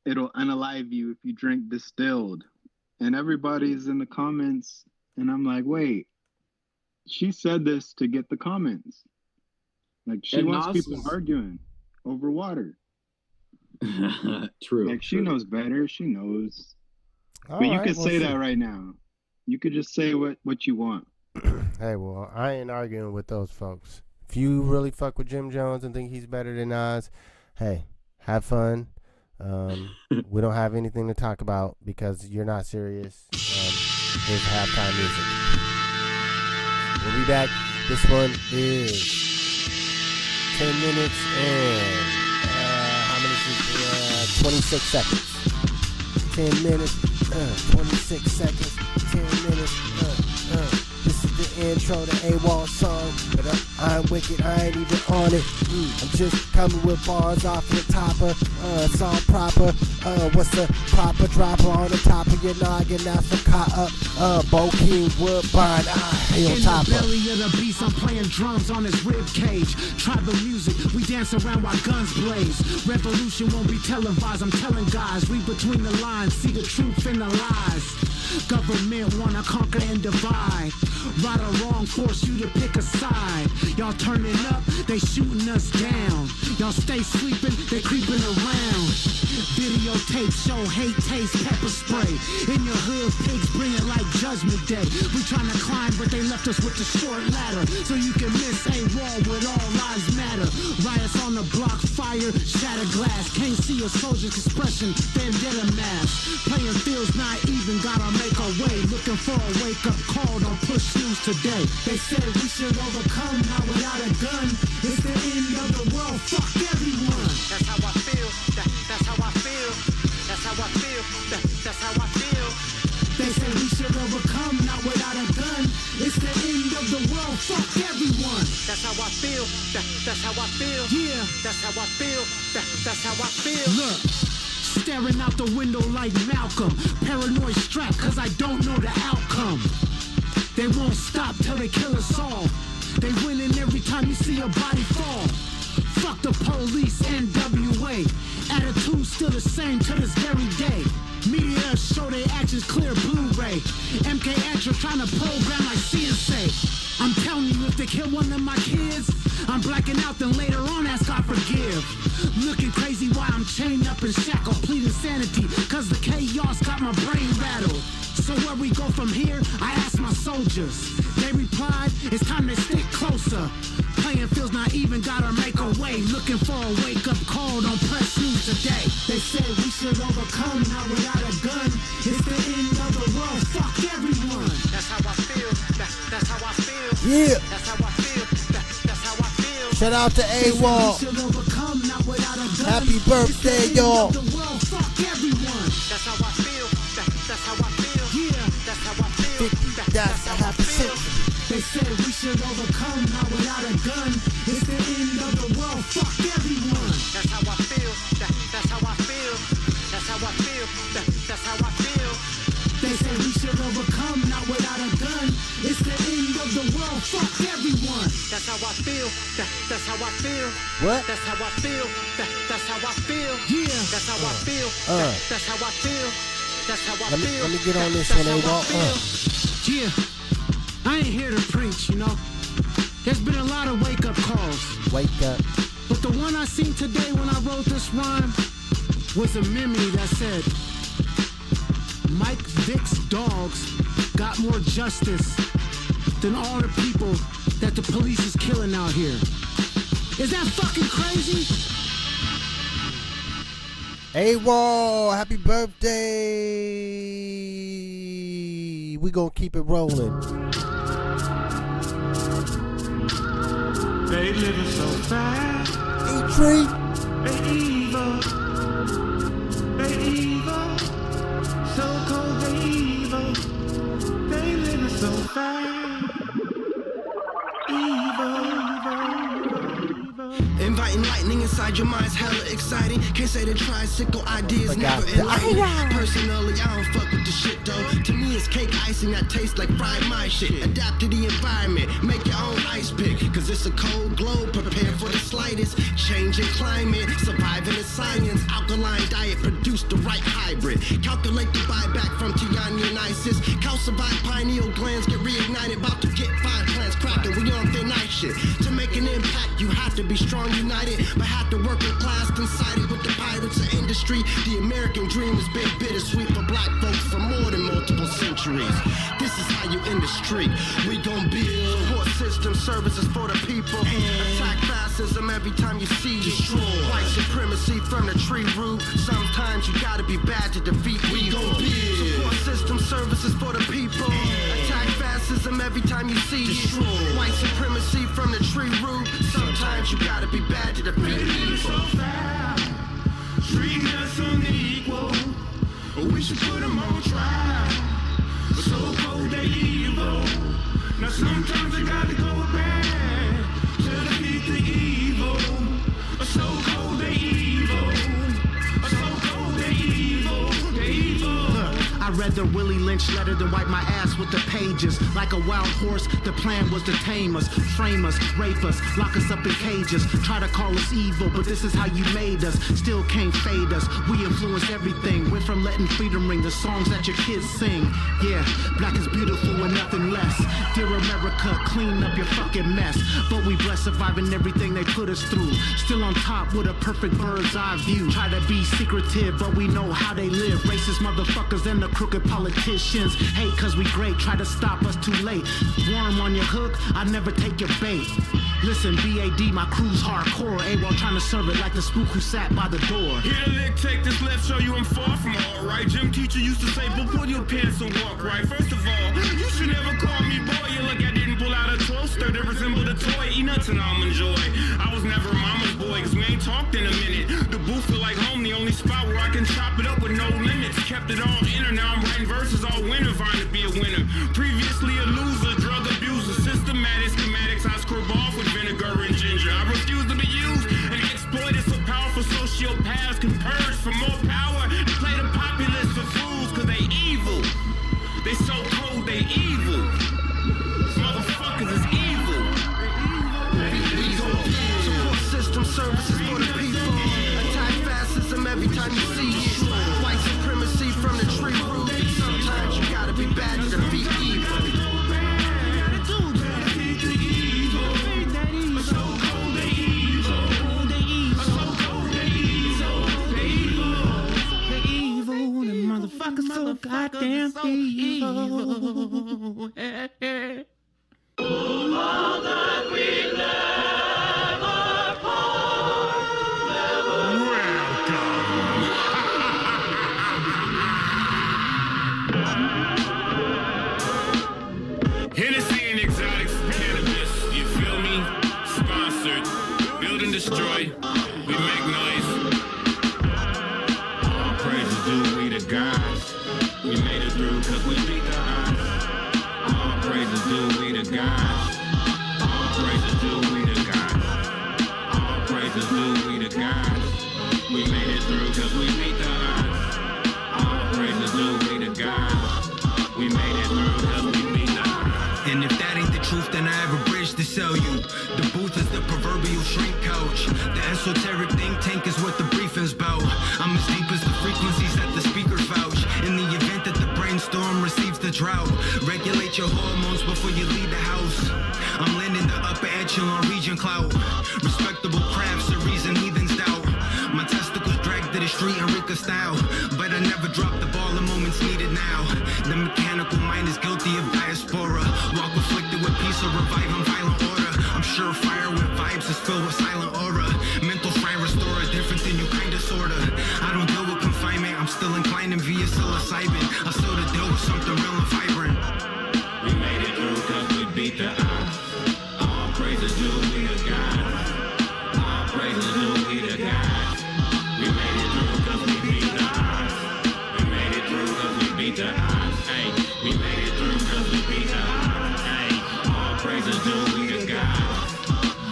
unalive you if you drink distilled." And everybody's in the comments, and I'm like, wait, she said this to get the comments. Like, she wants people arguing over water. True. Like, she knows better. She knows. But you could say that right now. You could just say what you want. Hey, well, I ain't arguing with those folks. If you really fuck with Jim Jones and think he's better than Nas, hey, have fun. We don't have anything to talk about because you're not serious. Here's halftime music. We'll be back. This one is 10 minutes and how many? 26 seconds. 10 minutes, 26 seconds. 10 minutes. This is the intro to Outlawz song, but I'm wicked, I ain't even on it. I'm just coming with bars off the topper, song proper. What's the proper dropper on the top of your noggin? That's for caught up. Bo King, Woodbine, hail topper. In the belly of the beast, I'm playing drums on his rib cage. Tribal music, we dance around while guns blaze. Revolution won't be televised, I'm telling guys, read between the lines, see the truth in the lies. Government wanna conquer and divide. Right or wrong, force you to pick a side. Y'all turning up, they shooting us down. Y'all stay sleeping, they creeping around. Videotape show hate, taste, pepper spray. In your hood, pigs bring it like Judgment Day. We trying to climb, but they left us with the short ladder. So you can miss a wall with all lives matter. Riots on the block, fire, shatter glass. Can't see a soldier's expression, vendetta mask. Playing fields not even, gotta make a way. Looking for a wake-up call, don't push news today. They said we should overcome, not without a gun. It's the end of the world, fuck everyone. That's how I feel, that's how I feel. That's how I feel, that's how I feel. They say we should overcome, not without a gun. That's how I feel. That's how I feel. Yeah. That's how I feel. That's how I feel. Look. Staring out the window like Malcolm. Paranoid strapped cause I don't know the outcome. They won't stop till they kill us all. They winning every time you see a body fall. Fuck the police, NWA. Attitude still the same to this very day. Media show their actions clear Blu-ray. MK Ultra trying to program like CNC. I'm telling you, if they kill one of my kids, I'm blacking out, then later on ask God forgive. Looking crazy while I'm chained up and shackled, pleading sanity, cause the chaos got my brain rattled. So where we go from here, I asked my soldiers. They replied, it's time to stick closer. Playing fields not even gotta make a way. Looking for a wake-up call, don't press news today. They said we should overcome, not without a gun. It's the end of the world, fuck everyone. That's how I feel, that's how I feel. Yeah. That's how I feel, that's how I feel. Shout out to AWOL. Happy birthday, y'all. Fuck everyone. That's how I feel, that's how I feel. Yeah, that's how I feel, that's how I feel. They said we should overcome, not without a gun. It's the end of the world, fuck everyone. That's how I feel, that's how I feel. That's how I feel, that's how I feel. They said we should overcome, not without a gun. It's the end of the world, fuck everyone. That's how I feel, that's how I feel. What? That's how I feel, that's how I feel. Yeah, that's how I feel, that's how I feel. That's how I feel. Let me get on this one, AWOL. Yeah. I ain't here to preach, you know. There's been a lot of wake-up calls. Wake up. But the one I seen today when I wrote this rhyme was a memory that said, Mike Vick's dogs got more justice than all the people that the police is killing out here. Is that fucking crazy? AWOL, happy birthday. We gonna keep it rolling. They living so fast. E-Tree. They evil. They evil. So cold, they evil. They living so fast. Evil. Inviting lightning inside your mind's hella exciting. Can't say the tricycle ideas never enlightening. Personally, I don't fuck with the shit though. To me, it's cake icing that tastes like fried my shit. Adapt to the environment, make your own ice pick. Cause it's a cold globe, prepare for the slightest change in climate. Surviving the science, alkaline diet produce the right hybrid. Calculate the buyback from Tiani and ISIS. Calcified pineal glands get reignited. About to get 5 plants cracking, we on thin ice shit. To make an impact, you have to be strong, united, but have to work in class, coincided with the pirates of industry. The American dream has been bittersweet for black folks for more than multiple centuries. This is how you end the streak. We gon' build support system services for the people. Attack fascism every time you see destroy. White supremacy from the tree root. Sometimes you gotta be bad to defeat evil. We gon' build support system services for the people. Attack fascism every time you see destroy. White supremacy from the tree root. Sometimes you gotta be bad to defeat evil. So fast, treating us unequal. We should put them on trial. So cold they evil. Now sometimes they gotta go bad to defeat the evil. So cold they evil. So cold they evil. They evil. Look, I read the Willie Lynch letter, then wiped my ass with the pages. Like a wild horse, the plan was to tame us, frame us, rape us, lock us up in cages. Try to call us evil, but this is how you made us. Still can't fade us. We influenced everything. Went from letting freedom ring, the songs that your kids sing. Yeah, black is beautiful and nothing less. Dear America, clean up your fucking mess. But we blessed surviving everything they put us through. Still on top with a perfect bird's eye view. Try to be secretive, but we know how they live. Racist motherfuckers and the crooked politicians. Hate cause we great, try to stop us too late. Worm on your hook, I never take your bait. Listen, BAD, my crew's hardcore. AWOL trying to serve it like the spook who sat by the door. Hit a lick, take this left, show you I'm far from alright. Gym teacher used to say, but pull your pants and walk right. First of all, you should never call me boy. You look, I didn't pull out a toaster that resembled a toy. Eat nuts and almond joy. I was never a mama's boy, cause we ain't talked in a minute. The booth feel like home, the only spot where I can chop it up with no limits. Kept it all inner, now I'm writing verses all winter, vying to be a winner. Previously a loser, drug abuser, systematic schematics. I scrub off with vinegar and ginger. I refuse to be used and exploited so powerful sociopaths can purge for more power and play the populace for fools cause they evil. They so cold, they evil. Motherfuckers is evil. Support system services for the people. Attack fascism every time you see it. White supremacy from the tree root. Sometimes you gotta be bad to defeat evil. Motherfuckers so goddamn evil. All that we never part. Hennessy and exotics, cannabis, you feel me? Sponsored, build and destroy, we make noise. All praises due we to God. We made it through cause we beat the odds. All praises due we to God. All praises due we to God. All praises due we to God. We made it through cause we beat the odds. All praises due we to God. We made it through cause we beat the odds. And if that ain't the truth, then I have a bridge to sell you. The booth is the proverbial shrink couch. The esoteric think tank is what the briefing's about. I'm as deep as the frequencies that the speakers vouch. In the event that the brainstorm receives the drought, regulate your hormones before you leave the house. I'm landing the upper echelon region clout. Respectable crafts, a reason heathens doubt. My testicles dragged to the street Enrica style, but I never drop the ball in moments needed now. The mechanical mind is guilty of diaspora. Walk afflicted with peace or reviving violent order. I'm sure fire with vibes is filled with silent aura. Mental shrine restorer, different than you kinda sorta. I don't deal with confinement, I'm still inclining via psilocybin. I still to deal with something real and vibrant. We made it through cause we beat the odds. All praises due we to God. All praises due we to God. We made it through cause we beat the odds. We made it through cause we beat the odds. Hey, we made it through cause we beat the odds. Hey, all praises due we to God.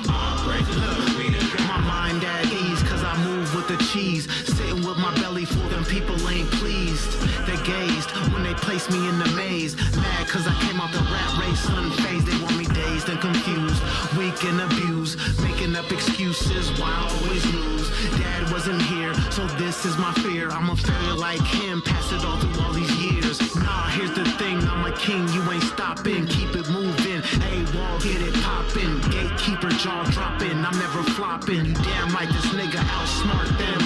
All praises due we to God. My mind at ease cause I move with the cheese. Sitting with my belly full, them people ain't pleased. They gazed when they placed me in the maze. Mad cause I came out the rat race unfazed. They want me dazed and confused, weak and abused, making up excuses why I always lose. Dad wasn't here, so this is my fear. I'm a failure like him, pass it all through all these years. Nah, here's the thing, I'm a king, you ain't stopping. Keep it moving, A-wall, get it popping. Gatekeeper, jaw dropping, I'm never flopping. You damn right, this nigga outsmart them.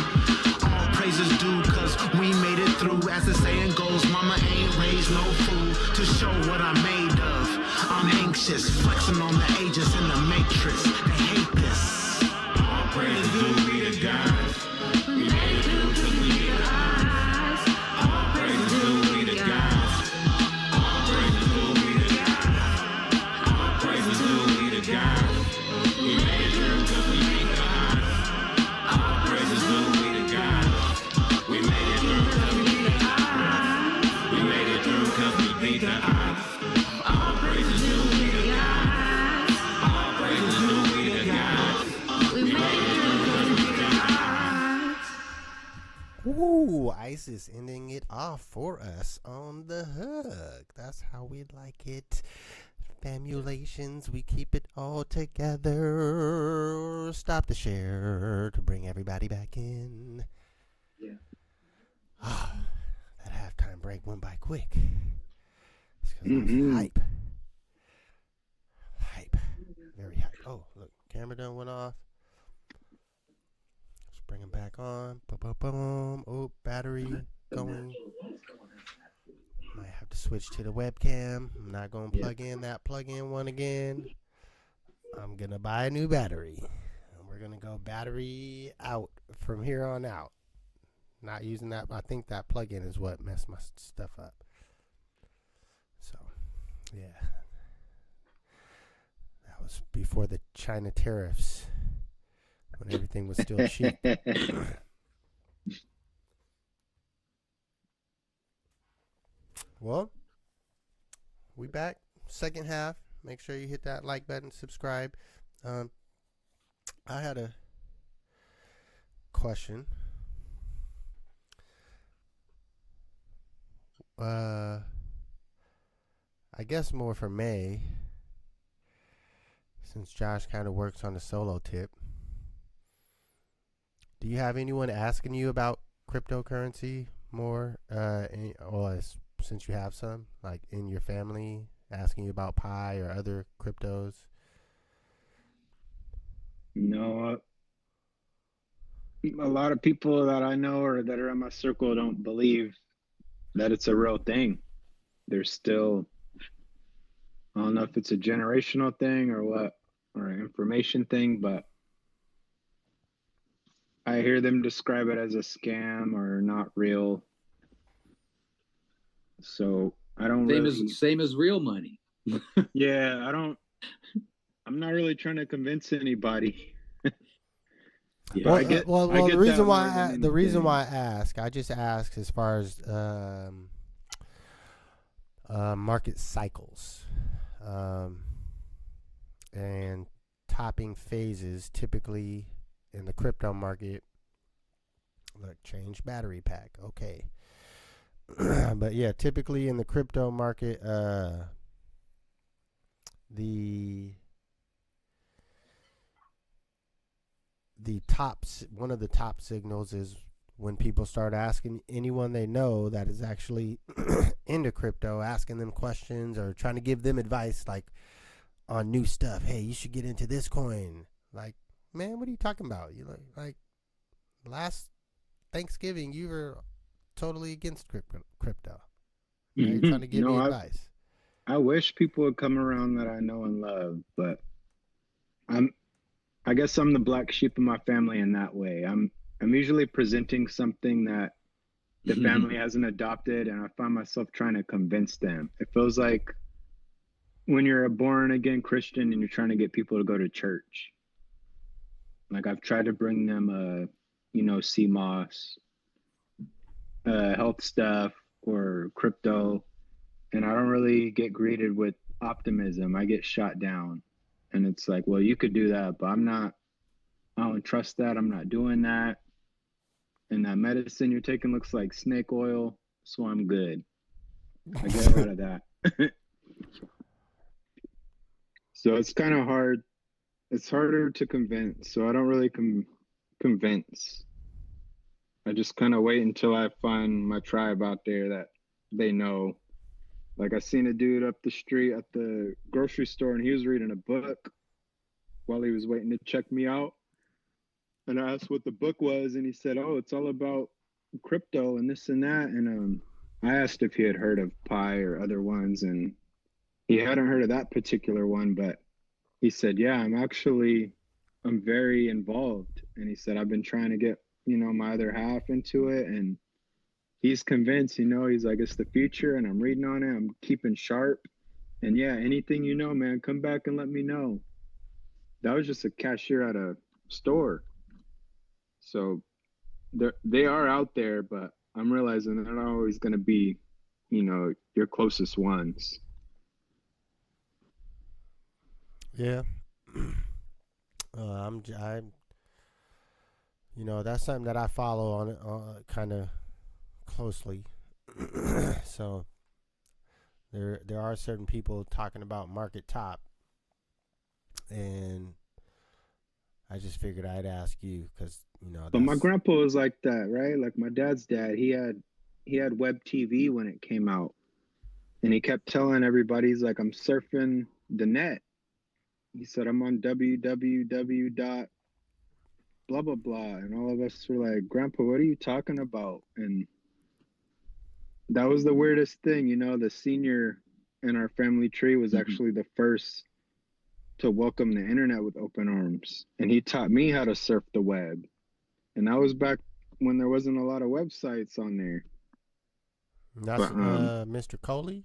All praises due, cause we made it through. As the saying goes, mama ain't raised no fool to show what I'm made of. I'm anxious, flexing on the ages in the matrix. They hate this. All praises due we to God. We made it through cause we beat the odds. All praises due we to God. All praises due we to God. All praises due we to God. We made it through cause we beat the odds. All praises due we to God. We made it through cause we beat the odds. We made it through cause we beat the odds. All praises due we to God. All praises due we to God. We made it through cause we beat the odds. Ooh, ISIS ending it off for us on the hook. That's how we like it. Famulations, we keep it all together. Stop the share to bring everybody back in. Yeah. Ah, that halftime break went by quick. It's 'cause I was hype. Hype. Very hype. Oh, look, camera done went off. Let's bring him back on. Boom. Oh, battery going. Might have to switch to the webcam. I'm not going to plug in that plug-in one again. I'm going to buy a new battery. And we're going to go battery out from here on out. Not using that. I think that plug-in is what messed my stuff up. So, yeah. That was before the China tariffs. When everything was still cheap. Well, we back. Second half. make sure you hit that like button, subscribe. I had a question. I guess more for May, since Josh kind of works on the solo tip. Do you have anyone asking you about cryptocurrency more? Or since you have some, like in your family, asking you about Pi or other cryptos? No, a lot of people that I know or that are in my circle don't believe that it's a real thing. They're still, I don't know if it's a generational thing or what, or an information thing, but I hear them describe it as a scam or not real. So I don't same as real money. Yeah, I'm not really trying to convince anybody. Yeah. The reason why I ask, I just ask as far as market cycles and topping phases. Typically in the crypto market, look, change battery pack. Okay. But yeah, typically in the crypto market, one of the top signals is when people start asking anyone they know that is actually into crypto, asking them questions or trying to give them advice, like on new stuff. Hey, you should get into this coin. Like, man, what are you talking about? You like last Thanksgiving, you were totally against crypto. Now you're trying to give me advice. I wish people would come around that I know and love, but I guess I'm the black sheep of my family in that way. I'm usually presenting something that the family hasn't adopted, and I find myself trying to convince them. It feels like when you're a born again Christian and you're trying to get people to go to church. Like I've tried to bring them CMOS, health stuff or crypto, and I don't really get greeted with optimism. I get shot down. And it's like, well, you could do that, but I don't trust that. I'm not doing that. And that medicine you're taking looks like snake oil, so I'm good. I get out of that. So it's kind of hard. It's harder to convince. So I don't really convince. I just kind of wait until I find my tribe out there that they know. Like I seen a dude up the street at the grocery store, and he was reading a book while he was waiting to check me out. And I asked what the book was, and he said, "Oh, it's all about crypto and this and that." And I asked if he had heard of Pi or other ones, and he hadn't heard of that particular one, but he said, "Yeah, I'm very involved." And he said, "I've been trying to get, my other half into it." And he's convinced, he's like, it's the future, and I'm reading on it. I'm keeping sharp. And yeah, anything man, come back and let me know. That was just a cashier at a store. So they are out there, but I'm realizing they're not always going to be, your closest ones. Yeah. That's something that I follow on kind of closely. So there are certain people talking about market top, and I just figured I'd ask you because But my grandpa was like that, right? Like my dad's dad, he had web TV when it came out, and he kept telling everybody, he's like, I'm surfing the net. He said, I'm on www dot blah blah blah, and all of us were like, Grandpa, what are you talking about? And that was the weirdest thing, the senior in our family tree was actually the first to welcome the internet with open arms. And he taught me how to surf the web. And that was back when there wasn't a lot of websites on there. That's Mr. Coley?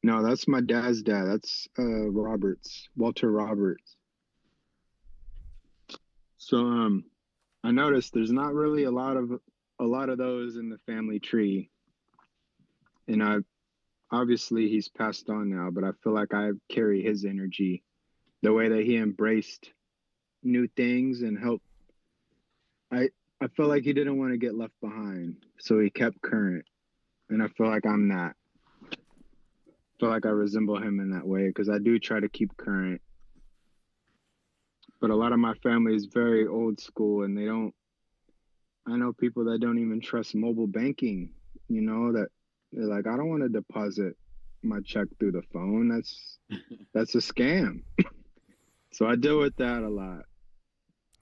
No, that's my dad's dad. That's Walter Roberts. So I noticed there's not really a lot of those in the family tree. And obviously he's passed on now, but I feel like I carry his energy, the way that he embraced new things and helped. I feel like he didn't want to get left behind, so he kept current, and I feel like I'm that. I feel like I resemble him in that way because I do try to keep current. But a lot of my family is very old school, and they don't. I know people that don't even trust mobile banking. You know, that they're like, I don't want to deposit my check through the phone. That's a scam. So I deal with that a lot.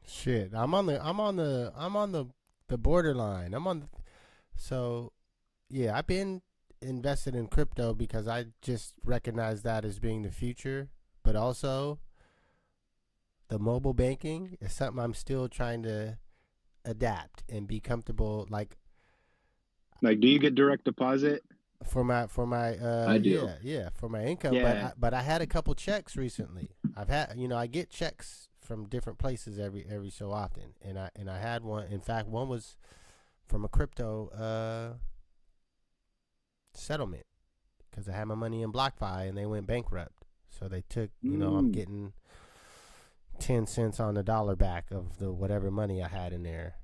Shit, I'm on the borderline. So yeah, I've been invested in crypto because I just recognize that as being the future, but also the mobile banking is something I'm still trying to adapt and be comfortable. Like, do you get direct deposit? For my I do. Yeah, for my income. Yeah. But I had a couple checks recently. I get checks from different places every so often, and I had one. In fact, one was from a crypto settlement because I had my money in BlockFi and they went bankrupt. So they took, I'm getting 10 cents on the dollar back of the whatever money I had in there.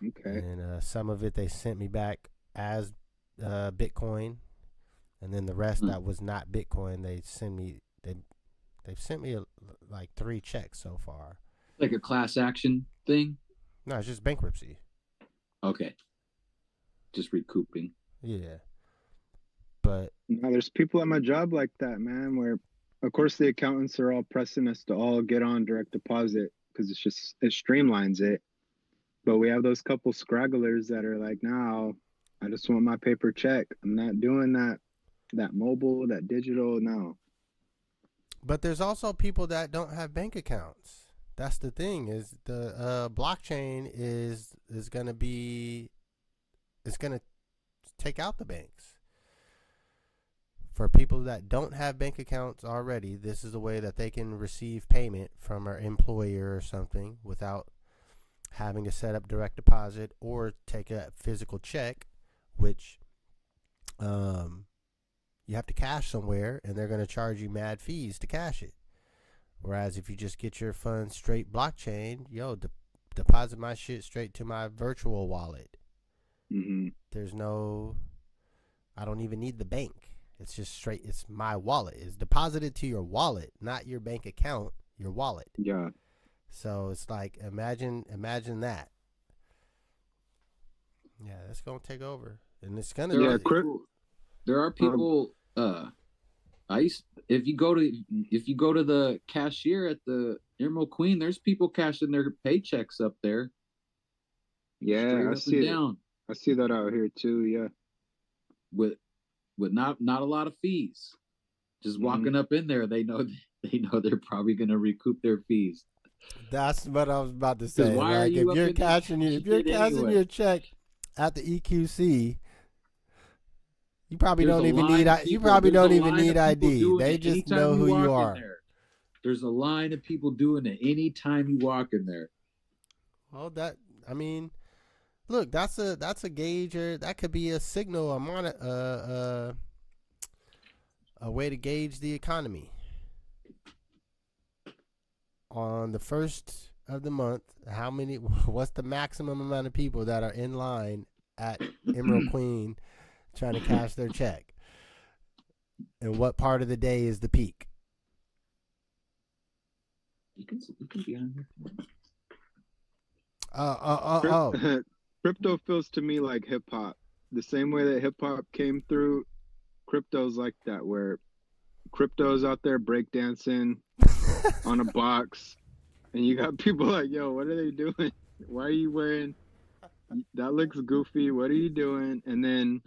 Okay. And some of it they sent me back as Bitcoin, and then the rest that was not Bitcoin, they've sent me like 3 checks so far. Like a class action thing? No, it's just bankruptcy. Okay. Just recouping. Yeah. But now there's people at my job like that, man, where of course the accountants are all pressing us to all get on direct deposit because it streamlines it. But we have those couple scragglers that are like, no, I just want my paper check. I'm not doing that mobile, that digital, no. But there's also people that don't have bank accounts. That's the thing, is the blockchain is going to take out the banks. For people that don't have bank accounts already, this is a way that they can receive payment from their employer or something without having to set up direct deposit or take a physical check, which you have to cash somewhere, and they're going to charge you mad fees to cash it. Whereas if you just get your funds straight blockchain, deposit my shit straight to my virtual wallet. Mm-hmm. I don't even need the bank. It's just straight. It's my wallet. It's deposited to your wallet, not your bank account. Your wallet. Yeah. So it's like imagine that. Yeah, that's gonna take over, and it's gonna. There are people. If you go to the cashier at the Emerald Queen, there's people cashing their paychecks up there. Yeah, I see it. I see that out here too. Yeah. With not a lot of fees. Just walking up in there, they know they're probably going to recoup their fees. That's what I was about to say. Why are you if you're cashing your check at the EQC, you probably don't even need ID. They just know who you are. There's a line of people doing it anytime you walk in there. Well, look, that's a gauge, or that could be a signal, a way to gauge the economy. On the first of the month, what's the maximum amount of people that are in line at Emerald Queen trying to cash their check? And what part of the day is the peak? You can be on there. Crypto feels to me like hip hop. The same way that hip hop came through, crypto's like that, where crypto's out there breakdancing on a box, and you got people like, yo, what are they doing? Why are you wearing that? Looks goofy. What are you doing? And then,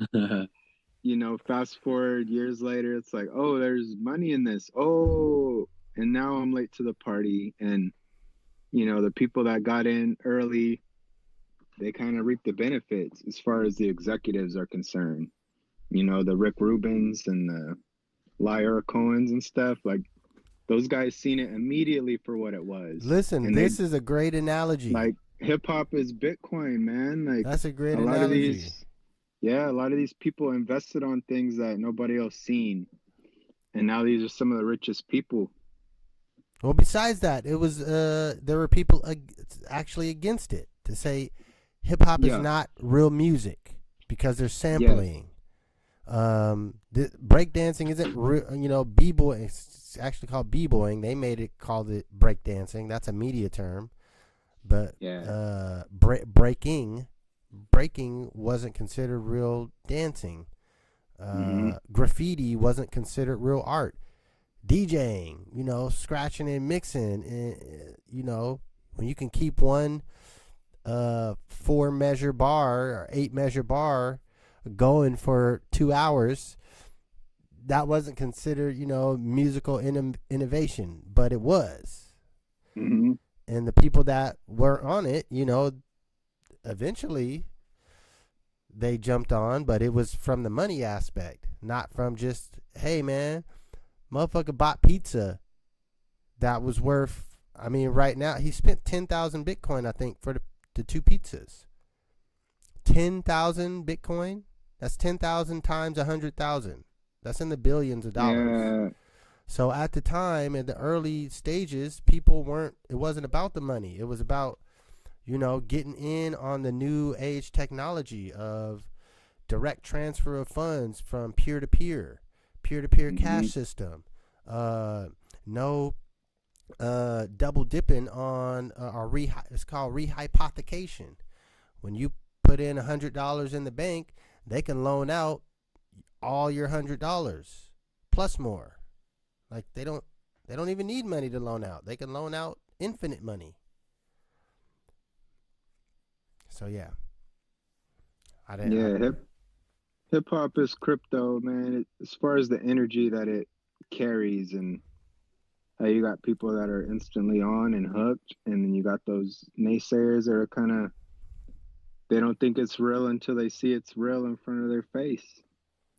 fast forward years later, it's like, oh, there's money in this. Oh, and now I'm late to the party. And, the people that got in early, they kind of reap the benefits as far as the executives are concerned. The Rick Rubins and the Lyra Cohens and stuff, like those guys seen it immediately for what it was. Listen, this is a great analogy. Like hip hop is Bitcoin, man. Like that's a great analogy. Yeah, a lot of these people invested on things that nobody else seen, and now these are some of the richest people. Well, besides that, it was there were people actually against it to say hip hop is Yeah. not real music because they're Yes. sampling. Breakdancing isn't real, you know, b-boy. It's actually called b-boying. They called it breakdancing. That's a media term, but Yeah. breaking wasn't considered real dancing. Graffiti wasn't considered real art. DJing, you know, scratching and mixing, you know, when you can keep one 4-measure bar or 8-measure bar going for 2 hours, that wasn't considered, you know, musical innovation, but it was. Mm-hmm. And the people that were on it, you know, eventually they jumped on, but it was from the money aspect, not from just, hey man, motherfucker bought pizza that was worth, I mean, right now he spent 10,000 Bitcoin, I think, for the 2 pizzas. 10,000 Bitcoin? That's 10,000 times 100,000. That's in the billions of dollars. Yeah. So at the time, in the early stages, it wasn't about the money. It was about, you know, getting in on the new age technology of direct transfer of funds from peer-to-peer cash system. No double dipping on it's called rehypothecation. When you put in $100 in the bank, they can loan out all your $100 plus more. Like they don't even need money to loan out. They can loan out infinite money. So yeah, Hip hop is crypto, man. As far as the energy that it carries, and how you got people that are instantly on and hooked, and then you got those naysayers that are kind of, they don't think it's real until they see it's real in front of their face.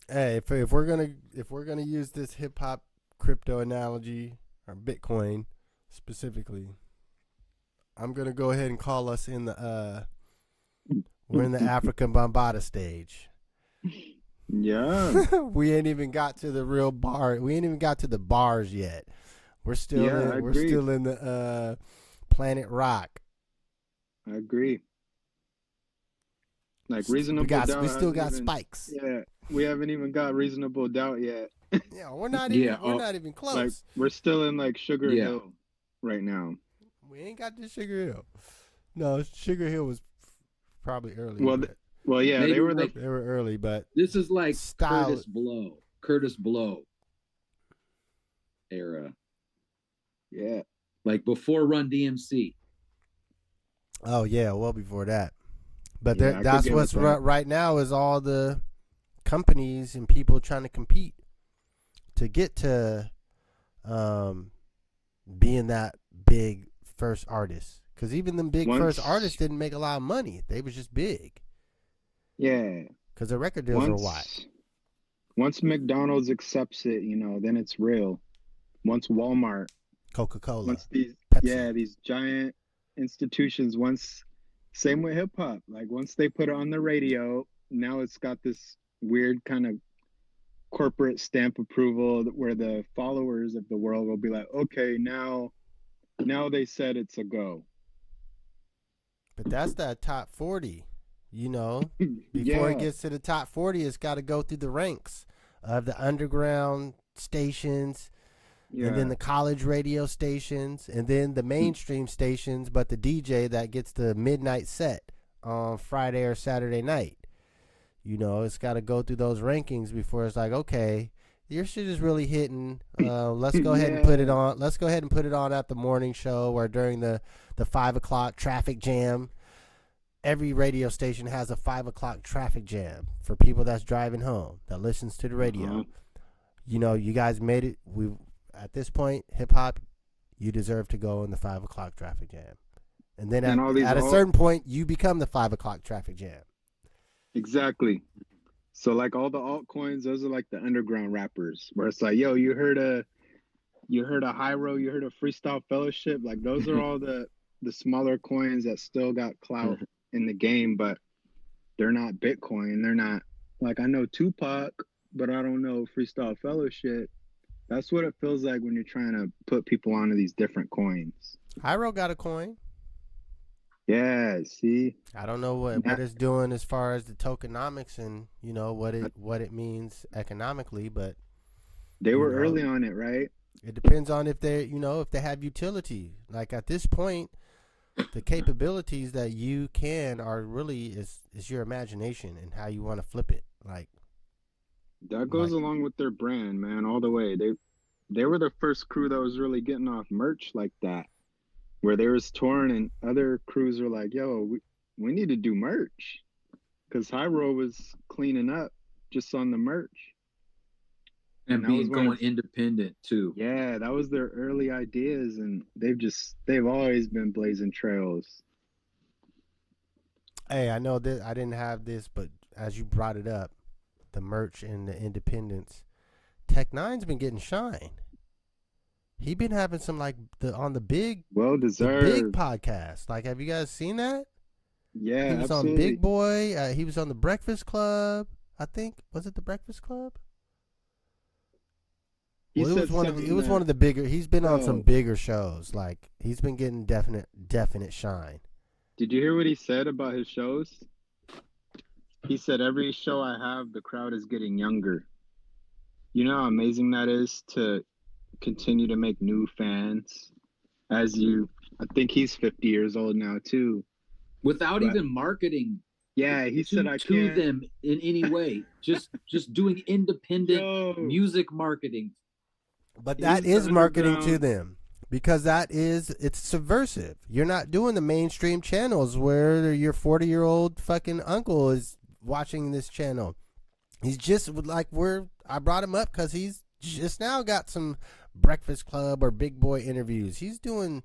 Hey, if we're gonna use this hip hop crypto analogy or Bitcoin specifically, I'm gonna go ahead and call us in the we're in the African Bambaataa stage. Yeah. We ain't even got to the real bar. We ain't even got to the bars yet. We're still in the Planet Rock. I agree. Like Reasonable Doubt. We still got spikes. Yeah, we haven't even got Reasonable Doubt yet. Yeah, we're not even close. Like we're still in like Sugar Hill right now. We ain't got to Sugar Hill. No, Sugar Hill was probably early. Well, yeah, they were early, but this is like Curtis Blow era. Yeah, like before Run DMC. Oh yeah, well before that. But that's what's right now is all the companies and people trying to compete to get to being that big first artist. Because even the big first artists didn't make a lot of money. They was just big. Yeah. Because the record deals were wide. Once McDonald's accepts it, you know, then it's real. Once Walmart, Coca-Cola, once these giant institutions, same with hip hop. Like once they put it on the radio, now it's got this weird kind of corporate stamp approval where the followers of the world will be like, okay, now they said it's a go. But that's that top 40, you know. Before it gets to the top 40, it's got to go through the ranks of the underground stations, and then the college radio stations, and then the mainstream stations, but the DJ that gets the midnight set on Friday or Saturday night. You know, it's got to go through those rankings before it's like, okay, your shit is really hitting. Let's go ahead and put it on. Let's go ahead and put it on at the morning show or during the 5 o'clock traffic jam. Every radio station has a 5 o'clock traffic jam for people that's driving home that listens to the radio. You know, you guys made it. At this point, hip hop, you deserve to go in the 5 o'clock traffic jam. And then at a certain point, you become the 5 o'clock traffic jam. Exactly. So like all the altcoins, those are like the underground rappers where it's like, yo, you heard a Hyro, you heard a Freestyle Fellowship. Like those are all the smaller coins that still got clout in the game, but they're not Bitcoin. They're not Like I know Tupac, but I don't know Freestyle Fellowship. That's what it feels like when you're trying to put people onto these different coins. Hyro got a coin. Yeah, see. I don't know what it's doing as far as the tokenomics and what it means economically, but they were early on it, right? It depends on if they if they have utility. Like at this point, the capabilities that you are really is your imagination and how you want to flip it. Like that goes along with their brand, man, all the way. They were the first crew that was really getting off merch like that, where they was touring and other crews were like, yo, we need to do merch, because Hyro was cleaning up just on the merch. And being going independent too. Yeah, that was their early ideas, and they've always been blazing trails. Hey, I know that I didn't have this, but as you brought it up, the merch and the independence, Tech Nine's been getting shine. He been having some on the big, well-deserved big podcast. Like, have you guys seen that? Yeah, he was absolutely. on Big Boy. He was on the Breakfast Club. I think was it the Breakfast Club? It was one of the bigger. He's been on some bigger shows. Like he's been getting definite shine. Did you hear what he said about his shows? He said, every show I have, the crowd is getting younger. You know how amazing that is to continue to make new fans I think he's 50 years old now too. Without even marketing. Yeah, he said I can't to them in any way. just doing independent music marketing. But that is marketing to them. Because it's subversive. You're not doing the mainstream channels where your 40-year-old fucking uncle is watching this channel. He's just I brought him up because he's just now got some Breakfast Club or Big Boy interviews. He's doing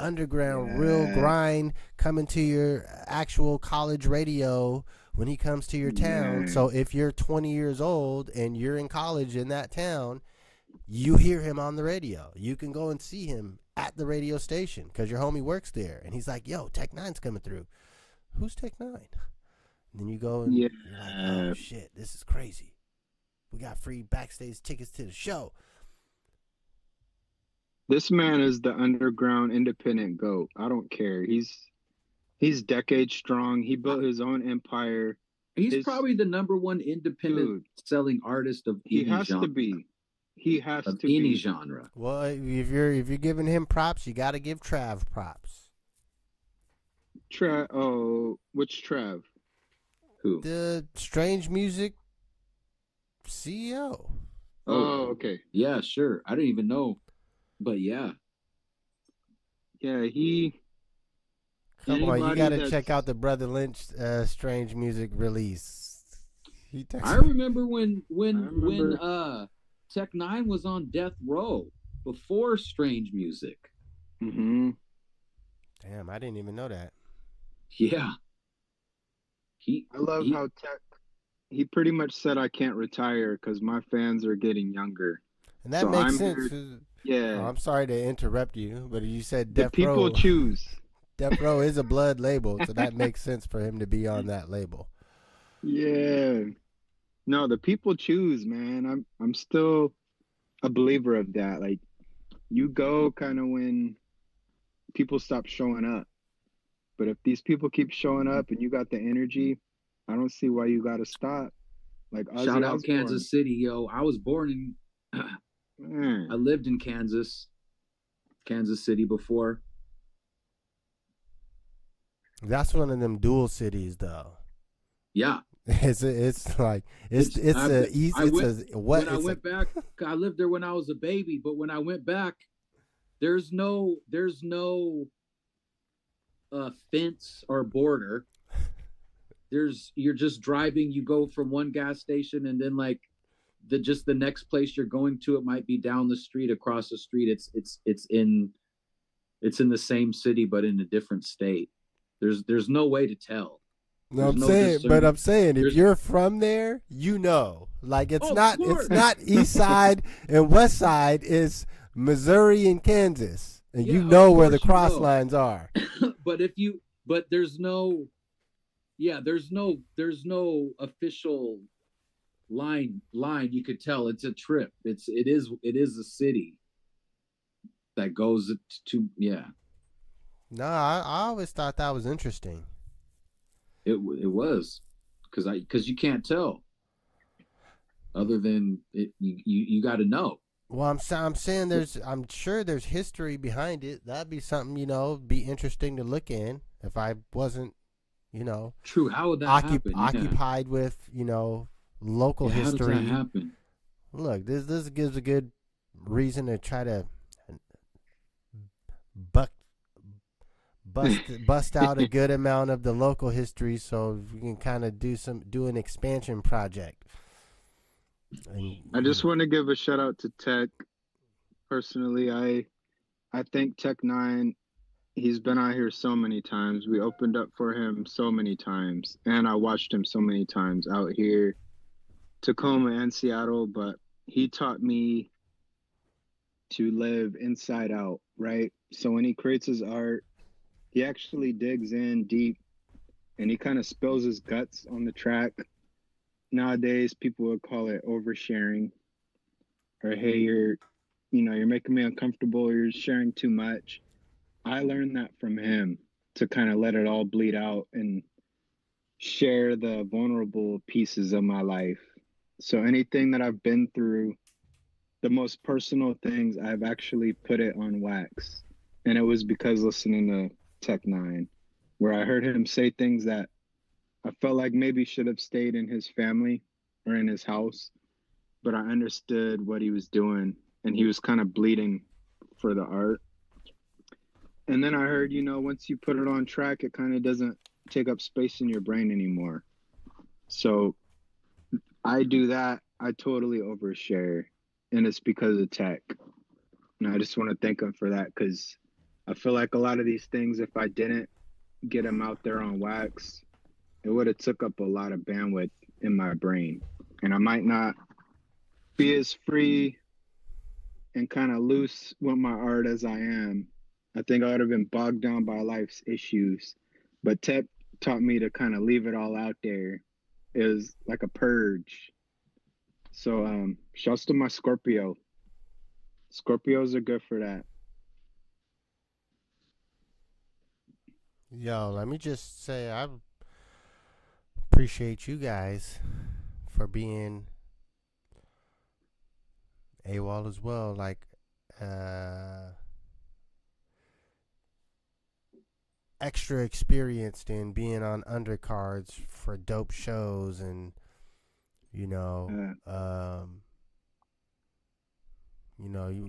underground, real grind, coming to your actual college radio when he comes to your town. So if you're 20 years old and you're in college in that town, you hear him on the radio. You can go and see him at the radio station because your homie works there. And he's like, yo, Tech Nine's coming through. Who's Tech Nine? And then you go and you're like, oh, shit, this is crazy. We got free backstage tickets to the show. This man is the underground independent GOAT. I don't care. He's decades strong. He built his own empire. He's probably the #1 independent selling artist of any genre. He has to be. He has to be. Any be. genre. Well, if you're giving him props, you got to give Trav props. Which Trav? Who? The Strange Music CEO. Oh, okay. Yeah, sure. I didn't even know, but yeah. Yeah, Come on, you got to check out the Brother Lynch Strange Music release. I remember when Tech Nine was on Death Row before Strange Music. Mm-hmm. Damn, I didn't even know that. Yeah. I love how he pretty much said, I can't retire because my fans are getting younger. And that makes sense. Yeah. Oh, I'm sorry to interrupt you, but you said Death Row. People choose. Death Row is a blood label, so that makes sense for him to be on that label. Yeah. No, the people choose, man. I'm still a believer of that. Like, you go kind of when people stop showing up. But if these people keep showing up and you got the energy, I don't see why you got to stop. Like, shout out Kansas City, yo. I was born in I lived in Kansas City before. That's one of them dual cities, though. Yeah. It's like it's a easy. When I went back, I lived there when I was a baby. But when I went back, there's no fence or border. You're just driving. You go from one gas station, and then like the next place you're going to, it might be down the street, across the street. It's in the same city but in a different state. There's no way to tell. No, I'm saying if you're from there, like it's not East Side and West Side. It's Missouri and Kansas, and where the cross lines are. But there's no, yeah, there's no official line. You could tell it's a trip. It is a city that goes to, yeah. No, I always thought that was interesting. It was, because you can't tell other than it. You got to know. Well, I'm saying I'm sure there's history behind it. That'd be something, be interesting to look in if I wasn't, True. How would that happen? occupied with, local Yeah, how does history. that happen? Look, this gives a good reason to try to buck bust out a good amount of the local history, so we can kind of do an expansion project. And, I just want to give a shout out to Tech. Personally, I think Tech 9, he's been out here so many times. We opened up for him so many times, and I watched him so many times out here, Tacoma and Seattle, but he taught me to live inside out, right? So when he creates his art, he actually digs in deep and he kind of spills his guts on the track. Nowadays, people would call it oversharing, or hey, you're making me uncomfortable, you're sharing too much. I learned that from him, to kind of let it all bleed out and share the vulnerable pieces of my life. So anything that I've been through, the most personal things, I've actually put it on wax. And it was because listening to Tech 9, where I heard him say things that I felt like maybe should have stayed in his family or in his house, but I understood what he was doing, and he was kind of bleeding for the art. And then I heard, once you put it on track, it kind of doesn't take up space in your brain anymore. So I do that. I totally overshare, and it's because of Tech. And I just want to thank him for that, because I feel like a lot of these things, if I didn't get them out there on wax, it would have took up a lot of bandwidth in my brain, and I might not be as free and kind of loose with my art as I am. I think I would have been bogged down by life's issues, but Tech taught me to kind of leave it all out there. It was like a purge. So shouts to my Scorpio. Scorpios are good for that. Yo, let me just say I appreciate you guys for being AWOL as well. Like, extra experienced in being on undercards for dope shows, and you My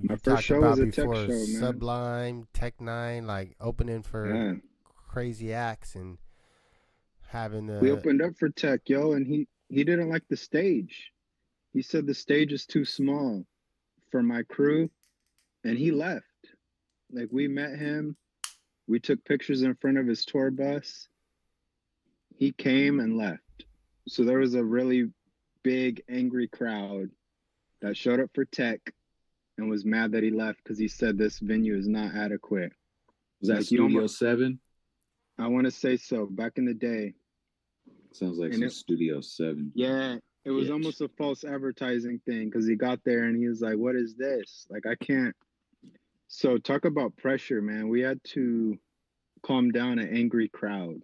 first talked show about was a Tech before show, man. Sublime, Tech 9, like opening for crazy acts and having the. We opened up for Tech, yo, and he didn't like the stage. He said the stage is too small for my crew, and he left. Like, we met him, we took pictures in front of his tour bus. He came and left. So there was a really big, angry crowd that showed up for Tech and was mad that he left because he said this venue is not adequate. Was that Studio 7? I want to say so. Back in the day. Sounds like some Studio 7. Yeah, it was almost a false advertising thing, because he got there and he was like, what is this? Like, I can't. So talk about pressure, man. We had to calm down an angry crowd.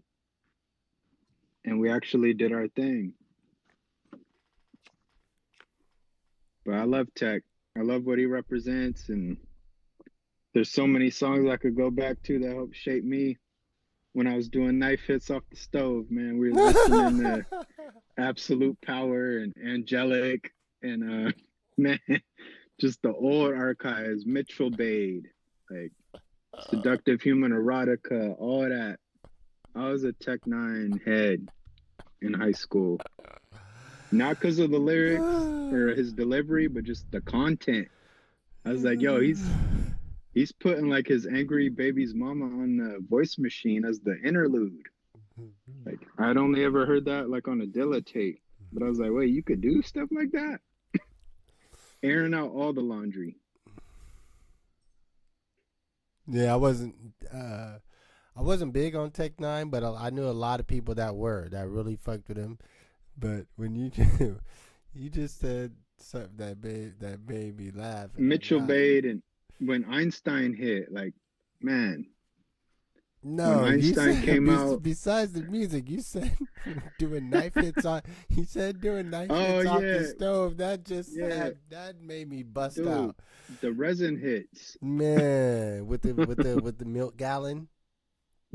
And we actually did our thing. But I love Tech. I love what he represents. And there's so many songs I could go back to that helped shape me. When I was doing knife hits off the stove, man, we were listening to Absolute Power and Angelic and, man, just the old archives, Mitchell Bade, like Seductive Human Erotica, all that. I was a Tech 9 head in high school. Not because of the lyrics or his delivery, but just the content. I was like, yo, he's putting like his angry baby's mama on the voice machine as the interlude. Like, I'd only ever heard that like on a Dilla tape, but I was like, wait, you could do stuff like that? Airing out all the laundry. Yeah, I I wasn't big on Tech Nine, but I knew a lot of people that really fucked with him. But when you just said something that made me laugh. Mitchell Bade, and when Einstein hit, like, man. No, when Einstein came out. Besides the music, you said doing knife hits on. He said doing knife hits off the stove. That just that made me bust out. The resin hits, man, with the milk gallon.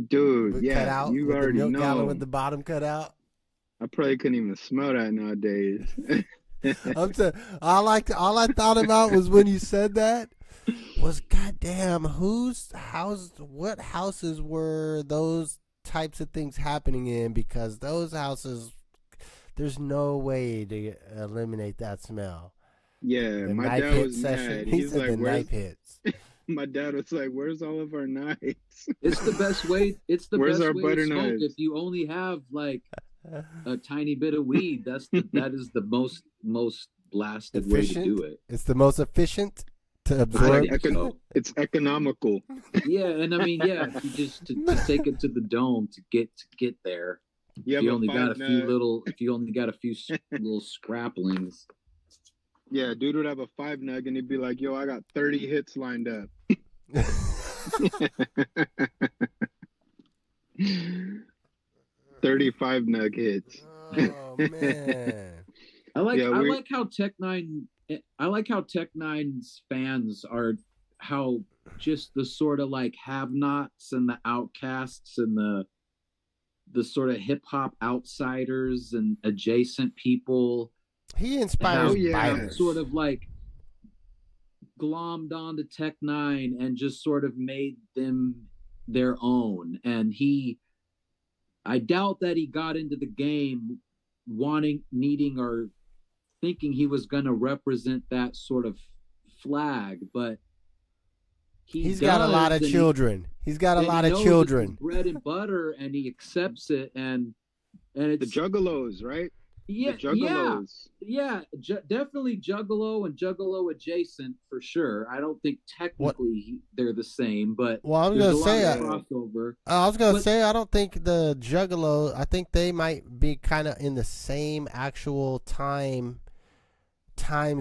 Dude, cut out, you with already the milk know. Gallon with the bottom cut out. I probably couldn't even smell that nowadays. All I thought about was when you said that was, goddamn, what houses were those types of things happening in? Because those houses, there's no way to eliminate that smell. Yeah, my dad was mad. He said like, the knife hits. My dad was like, "Where's all of our knives?" It's the best way. It's the Where's best our way butter to smoke knives? if you only have like a tiny bit of weed. That is the most blasted efficient way to do it. It's the most efficient to absorb. It's economical. Yeah, and I mean, if you just to take it to the dome to get there. If you only got a few little scrapplings. Yeah, dude would have a 5 nug and he'd be like, "Yo, I got 30 hits lined up." 35 nug hits. Oh man. I like how Tech Nine's fans are, how just the sort of like have-nots and the outcasts and the sort of hip-hop outsiders and adjacent people. He inspires biters. Sort of like glommed onto Tech Nine and just sort of made them their own. And I doubt that he got into the game needing or thinking he was going to represent that sort of flag, but he's got a lot of children. He's got a lot of children. Bread and butter, and he accepts it, and it's the Juggalos, right? Yeah, the Juggalos. Definitely Juggalo and Juggalo adjacent for sure. I don't think technically they're the same, but I was gonna say crossover. I was gonna say I don't think the Juggalo. I think they might be kind of in the same actual time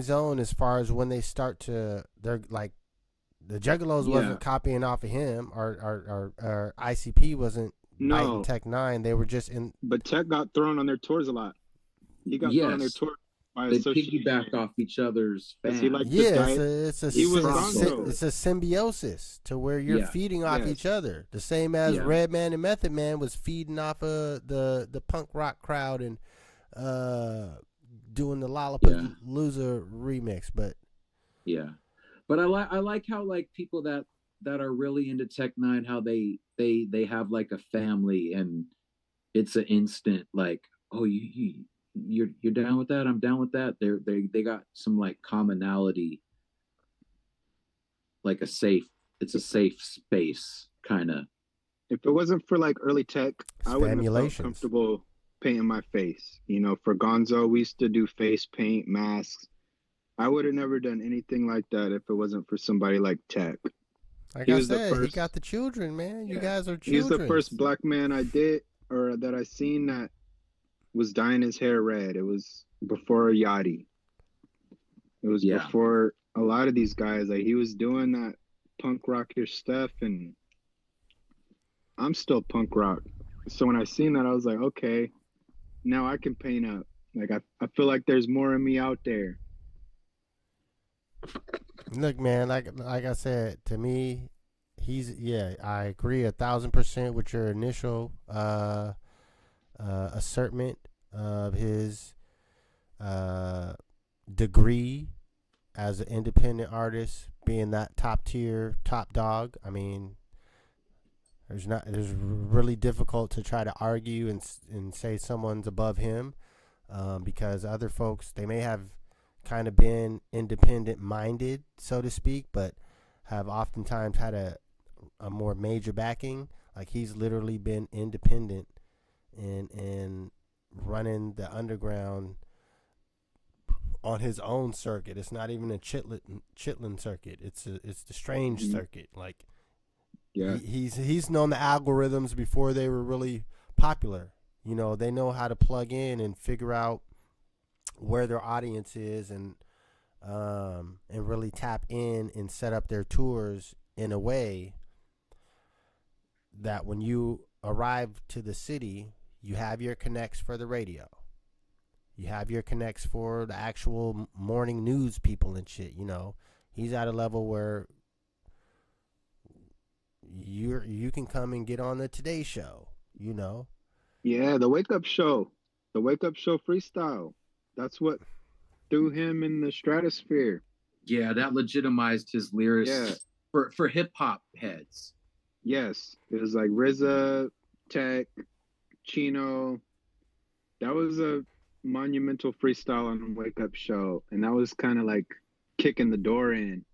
zone as far as when they start to. They're like the Juggalos wasn't copying off of him, or ICP wasn't. No, Tech Nine. They were just in. But Tech got thrown on their tours a lot. He got thrown on their tour by they piggybacked off each other's fans. It's a symbiosis to where you're feeding off each other. The same as Redman and Method Man was feeding off of the punk rock crowd and doing the Lollapalooza remix. But I like how like people that are really into Tech Nine, how they have like a family, and it's an instant like, oh, you're down with that, I'm down with that. They got some like commonality, like it's a safe space kind of. If it wasn't for like early Tech, I wouldn't have felt comfortable painting my face. You know, for Gonzo, we used to do face paint, masks. I would have never done anything like that if it wasn't for somebody like Tech. Like I said, he got the children, man. You guys are children. He's the first black man that I seen that was dyeing his hair red. It was before Yachty. It was before a lot of these guys. Like, he was doing that punk rockish stuff, and I'm still punk rock. So when I seen that, I was like, okay, now I can paint up. Like, I feel like there's more of me out there. Look, man, like I said, to me, I agree 1,000% with your initial assertment of his degree as an independent artist, being that top dog. I mean, there's really difficult to try to argue and say someone's above him, because other folks, they may have kind of been independent minded, so to speak, but have oftentimes had a more major backing. Like, he's literally been independent and running the underground on his own circuit. It's not even a Chitlin circuit. It's the Strange circuit. Like, Yeah. He's known the algorithms before they were really popular. You know, they know how to plug in and figure out where their audience is, and really tap in and set up their tours in a way that when you arrive to the city, you have your connects for the radio. You have your connects for the actual morning news people and shit, you know. He's at a level where you can come and get on the Today Show, you know. Yeah, the Wake Up Show. The Wake Up Show freestyle. That's what threw him in the stratosphere. Yeah, that legitimized his lyrics for hip hop heads. Yes. It was like RZA, Tech, Chino. That was a monumental freestyle on the Wake Up Show. And that was kind of like kicking the door in.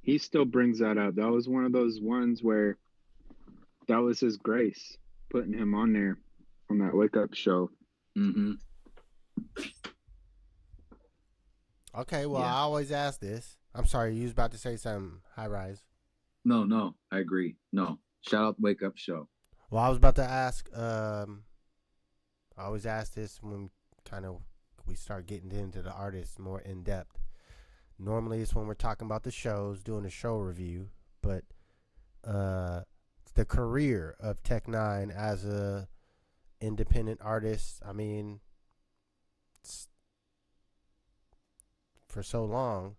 He still brings that up. That was one of those ones where that was his grace, putting him on there on that Wake Up Show. Mm-hmm. Okay, well, I always ask this. I'm sorry, you was about to say something, HighRize. No, I agree. No, shout out Wake Up Show. Well, I was about to ask, I always ask this when we start getting into the artists more in depth. Normally it's when we're talking about the shows, doing a show review, but the career of Tech-9 as a independent artist, I mean, for so long,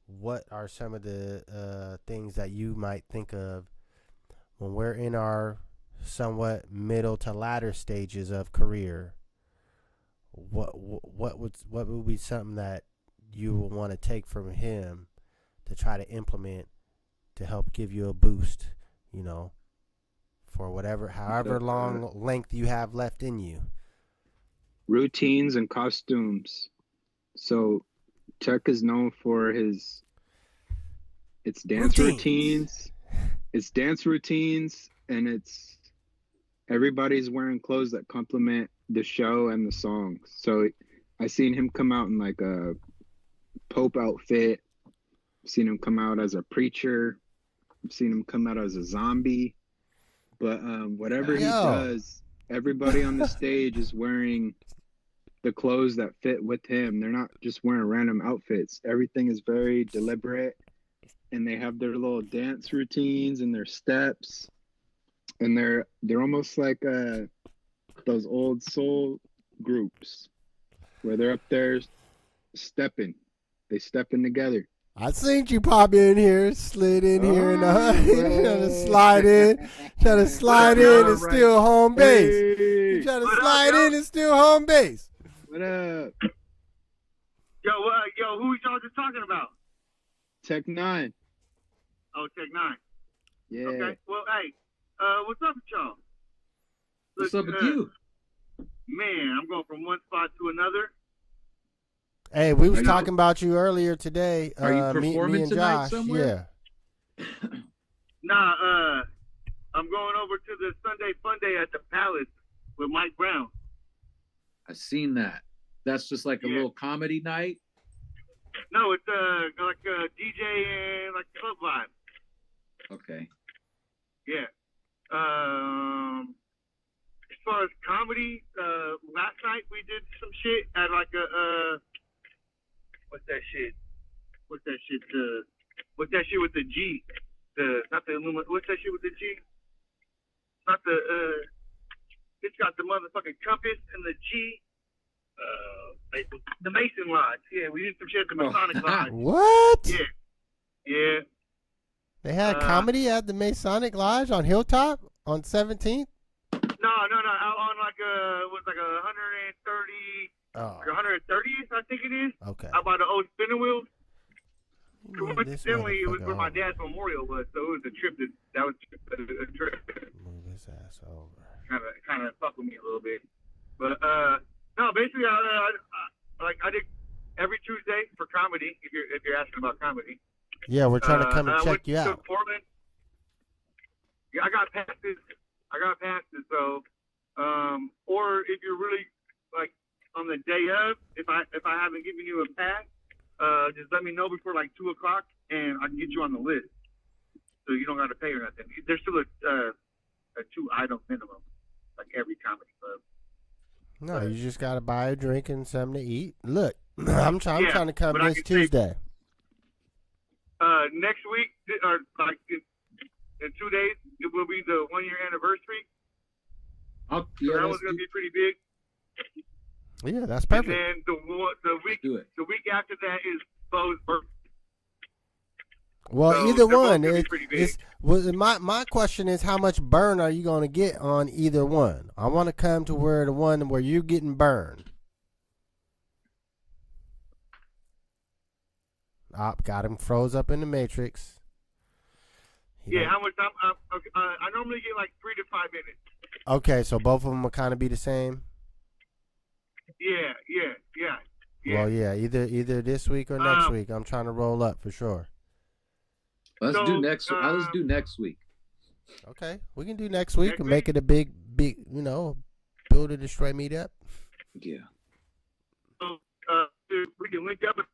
what are some of the things that you might think of when we're in our somewhat middle to latter stages of career? What would be something that you will want to take from him to try to implement to help give you a boost, you know, for however long length you have left in you? Routines and costumes. So Tech is known for it's dance routines. It's dance routines, and it's everybody's wearing clothes that complement the show and the songs. So I seen him come out in like a Pope outfit. I've seen him come out as a preacher. I've seen him come out as a zombie. But whatever he does, everybody on the stage is wearing the clothes that fit with him. They're not just wearing random outfits. Everything is very deliberate, and they have their little dance routines and their steps, and they're almost like those old soul groups where they're up there stepping. They stepping together. I seen you pop in here, slid in here, and trying to slide in, and steal home base. You trying to slide in and steal home base. What up? Yo, who y'all just talking about? Tech-9. Oh, Tech-9. Yeah. Okay. Well, hey, what's up with y'all? What's up with you? Man, I'm going from one spot to another. Hey, we was talking about you earlier today. Are you performing me and tonight Josh. somewhere? Yeah. Nah, I'm going over to the Sunday Fun Day at the Palace with Mike Brown. I've seen that. That's just like a little comedy night? No, it's like a DJ and like club vibe. Okay. Yeah. As far as comedy, last night we did some shit at like a what's that shit with the G? Not the aluminum. What's that shit with the G? Not the it's got the motherfucking compass and the G. The Mason Lodge. Yeah, we did some shit at the Masonic Lodge. What? Yeah. They had comedy at the Masonic Lodge on Hilltop on 17th? No. Out on like like 130. Like 130th, I think it is. Okay. Out by the old spinning wheels. Coincidentally, it was where my dad's memorial was, so it was a trip that was a trip. Move his ass over. Kind of fuck with me a little bit, but no, basically, I did every Tuesday for comedy. If you're asking about comedy. Yeah, we're trying to come and check you out. Portland. Yeah, I got passes. So, or if you're really like on the day of, if I haven't given you a pass, just let me know before like 2:00, and I can get you on the list. so you don't got to pay or nothing. There's still a 2-item minimum, like every comedy club. No, you just gotta buy a drink and something to eat. Look, I'm trying to come this Tuesday. Next week, or like in 2 days, it will be the 1-year anniversary. So that one's gonna be pretty big. Yeah, that's perfect. And then the week after that is Bo's birthday. Well, So either they're both one. gonna be pretty big. My question is, how much burn are you going to get on either one? I want to come to where the one where you're getting burned. Got him froze up in the Matrix. How much time? I normally get like 3 to 5 minutes. Okay, so both of them will kind of be the same. Yeah. Well, yeah, either this week or next week. I'm trying to roll up for sure. Let's do next week. Okay, we can do next week and make it a big, build a destroy meetup. Yeah. So we can link up and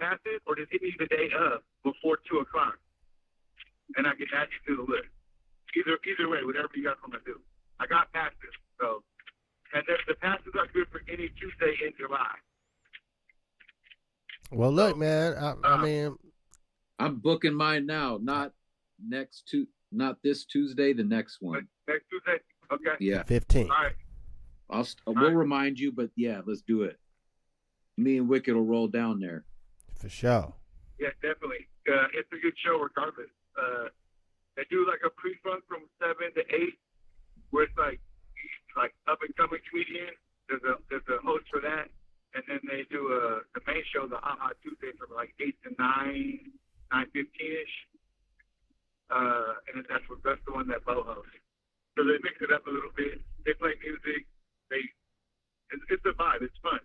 pass it, or just hit me the day of before 2:00, and I can add you to the list. Either way, whatever you guys want to do. I got passes, so and the passes are good for any Tuesday in July. Well, look, man. I mean, I'm booking mine now. Not this Tuesday. The next one. Next Tuesday. Okay. Yeah. 15. All right. We'll remind you, but yeah, let's do it. Me and Whikid will roll down there. For sure. Yeah, definitely. It's a good show regardless. They do like a pre-funk from 7 to 8, where it's like up and coming comedian. There's a host for that, and then they do the main show, the Tuesday, from like 8 to 9, 9:15ish. And that's the one that Bo hosts. So they mix it up a little bit. They play music. It's a vibe. It's fun.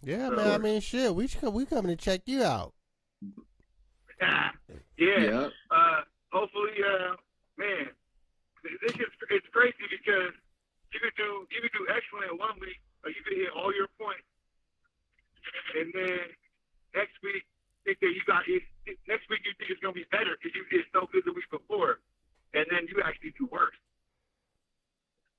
Yeah, so, man. I mean, shit. We coming to check you out. Yeah. Hopefully, man. It's crazy because you could do excellent 1 week, or you could hit all your points, and then next week next week you think it's gonna be better because you did so good the week before, and then you actually do worse.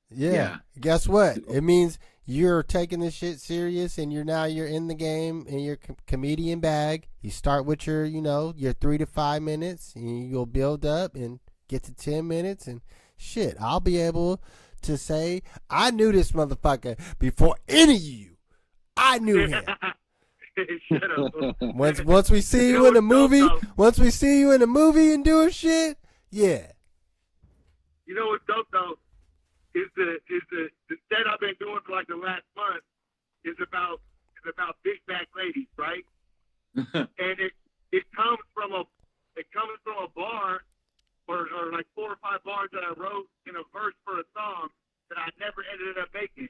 Yeah. Guess what? It means you're taking this shit serious, and you're in the game in your comedian bag. You start with your 3 to 5 minutes, and you'll build up and get to 10 minutes, and shit, I'll be able to say I knew this motherfucker before any of you. I knew him. Shut up. Once we see you in a movie, and doing shit, yeah. You know what's dope though? Is the set I've been doing for like the last month is about big back ladies, right? And it comes from a bar or like 4 or 5 bars that I wrote in a verse for a song that I never ended up making.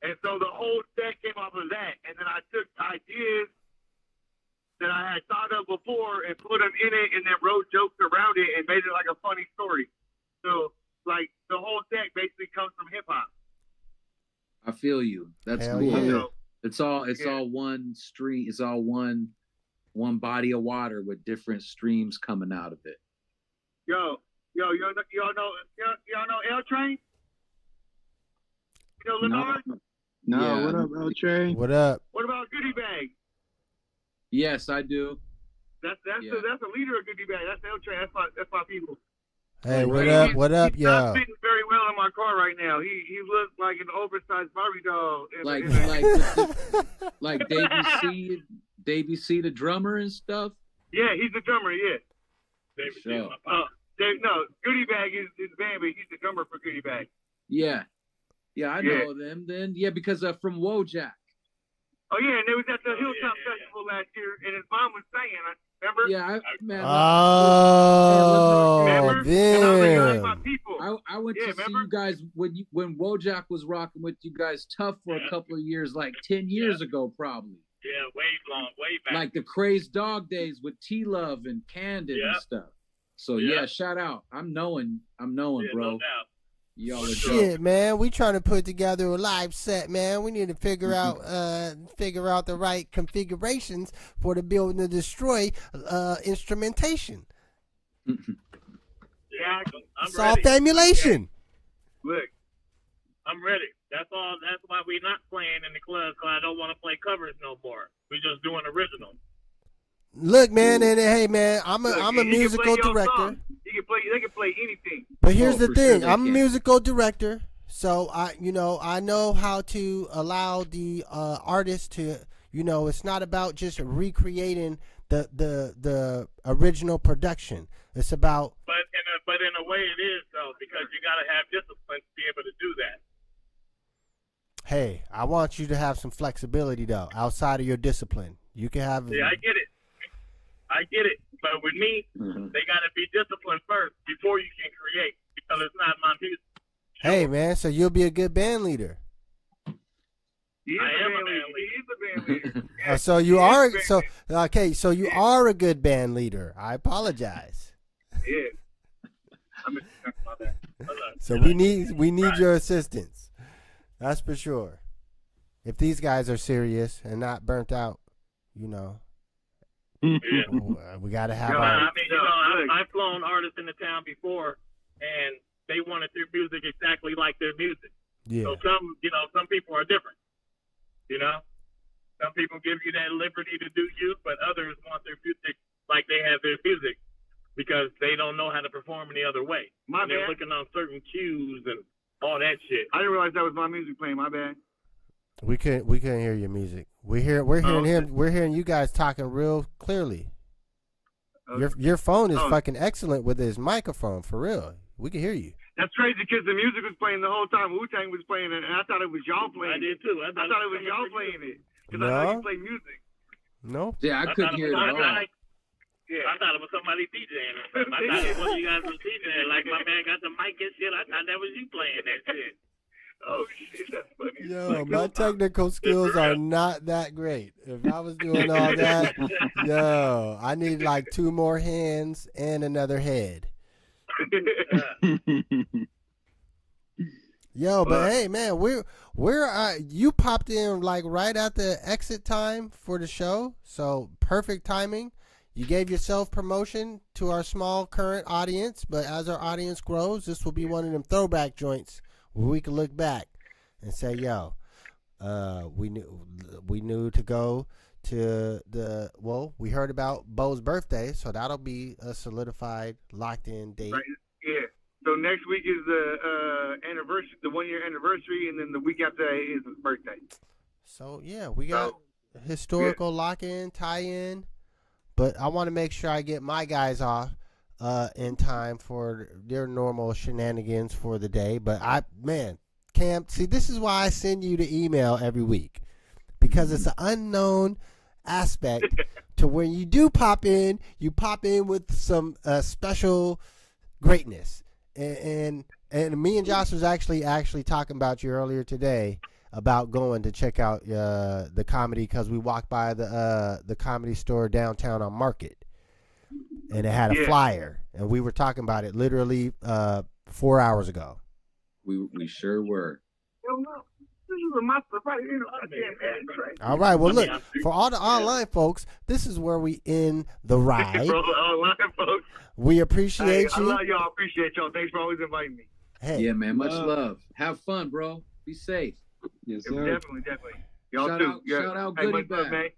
And so the whole set came off of that, and then I took ideas that I had thought of before and put them in it, and then wrote jokes around it and made it like a funny story. So like the whole set basically comes from hip hop. I feel you. That's Hell cool. Yeah. It's all one stream. It's all one body of water with different streams coming out of it. Y'all know L Train? You know Leonard? No, Yeah. What up, L Train? What up? What about Goodie Bag? Yes, I do. That's the leader of Goodie Bag. That's L Train. That's my people. Hey, what up? What up, He's not y'all? fitting very well in my car right now. He looks like an oversized Barbie doll. Like Davey C, the drummer and stuff. Yeah, he's the drummer. Yeah. Sure. No, Goodie Bag is his band, but he's the drummer for Goodie Bag. Yeah, I know them. Then because from Wojak. Oh yeah, and they was at the Hilltop Festival last year, and his mom was singing. Remember? Yeah, I went to see you guys when Wojak was rocking with you guys tough for a couple of years, like 10 years ago, probably. Yeah, way back. Like the Crazed Dog days with T Love and Candid and stuff. So yeah, shout out. I'm knowing, bro. No doubt. Y'all are Shit, man, we trying to put together a live set, man. We need to figure out the right configurations for the Build and Destroy instrumentation. Yeah, I'm It's all ready. Famulation. Look, I'm ready. That's all. That's why we're not playing in the clubs, because I don't want to play covers no more. We're just doing originals. Look, man, and hey, man, I'm a Look, I'm you a can musical play your director. song. They can play anything. But here's the for thing: sure they I'm a can. musical director, so I know how to allow the artist to, it's not about just recreating the original production. It's about. But in a way it is though, because you got to have discipline to be able to do that. Hey, I want you to have some flexibility though, outside of your discipline. You can have. Yeah, I get it. But with me, they got to be disciplined first before you can create, because it's not my music. Hey, man, so you'll be a good band leader. I am a band leader. He is a band leader. So you are so you are a good band leader. I apologize. Yeah. I'm my bad. So we need your assistance. That's for sure. If these guys are serious and not burnt out, we got to have. I've flown artists into town before, and they wanted their music exactly like their music. Yeah. So some people are different. Some people give you that liberty to do you, but others want their music like they have their music, because they don't know how to perform any other way. They're looking on certain cues and all that shit. I didn't realize that was my music playing. My bad. We couldn't hear your music. We're hearing you guys talking real clearly. Okay. Your phone is fucking excellent with his microphone, for real. We can hear you. That's crazy, because the music was playing the whole time. Wu-Tang was playing it, and I thought it was y'all playing it. I did too. I thought it was y'all playing it, because I know you play music. No. Yeah, I couldn't hear it at all. Yeah, I thought it was somebody DJing or something. I thought it was you guys was DJing. Like, my man got the mic and shit. I thought that was you playing that shit. Oh, shit, that's funny. Yo, my technical skills are not that great. If I was doing all that, I need like 2 more hands and another head. Yo, but hey, man, we're you popped in like right at the exit time for the show, so perfect timing. You gave yourself promotion to our small current audience, but as our audience grows, this will be one of them throwback joints where we can look back and say, "Yo, we knew to go to we heard about Bo's birthday, so that'll be a solidified, locked-in date." Right. Yeah. So next week is the anniversary, the 1-year anniversary, and then the week after that is his birthday. So yeah, we got historical lock-in, tie-in. But I want to make sure I get my guys off in time for their normal shenanigans for the day. But Cam, see, this is why I send you the email every week, because it's an unknown aspect to when you do pop in, you pop in with some special greatness. And me and Josh was actually talking about you earlier today about going to check out the comedy, because we walked by the comedy store downtown on Market, and it had a flyer, and we were talking about it literally 4 hours ago. We sure were. All right, well, look, for all the online folks, this is where we end the ride. For all the online folks, we appreciate you. I love y'all. Appreciate y'all. Thanks for always inviting me. Hey, yeah, man, much love. Have fun, bro. Be safe. Yes, sir. Definitely. Y'all Shout too. out, shout out, Goody Bag.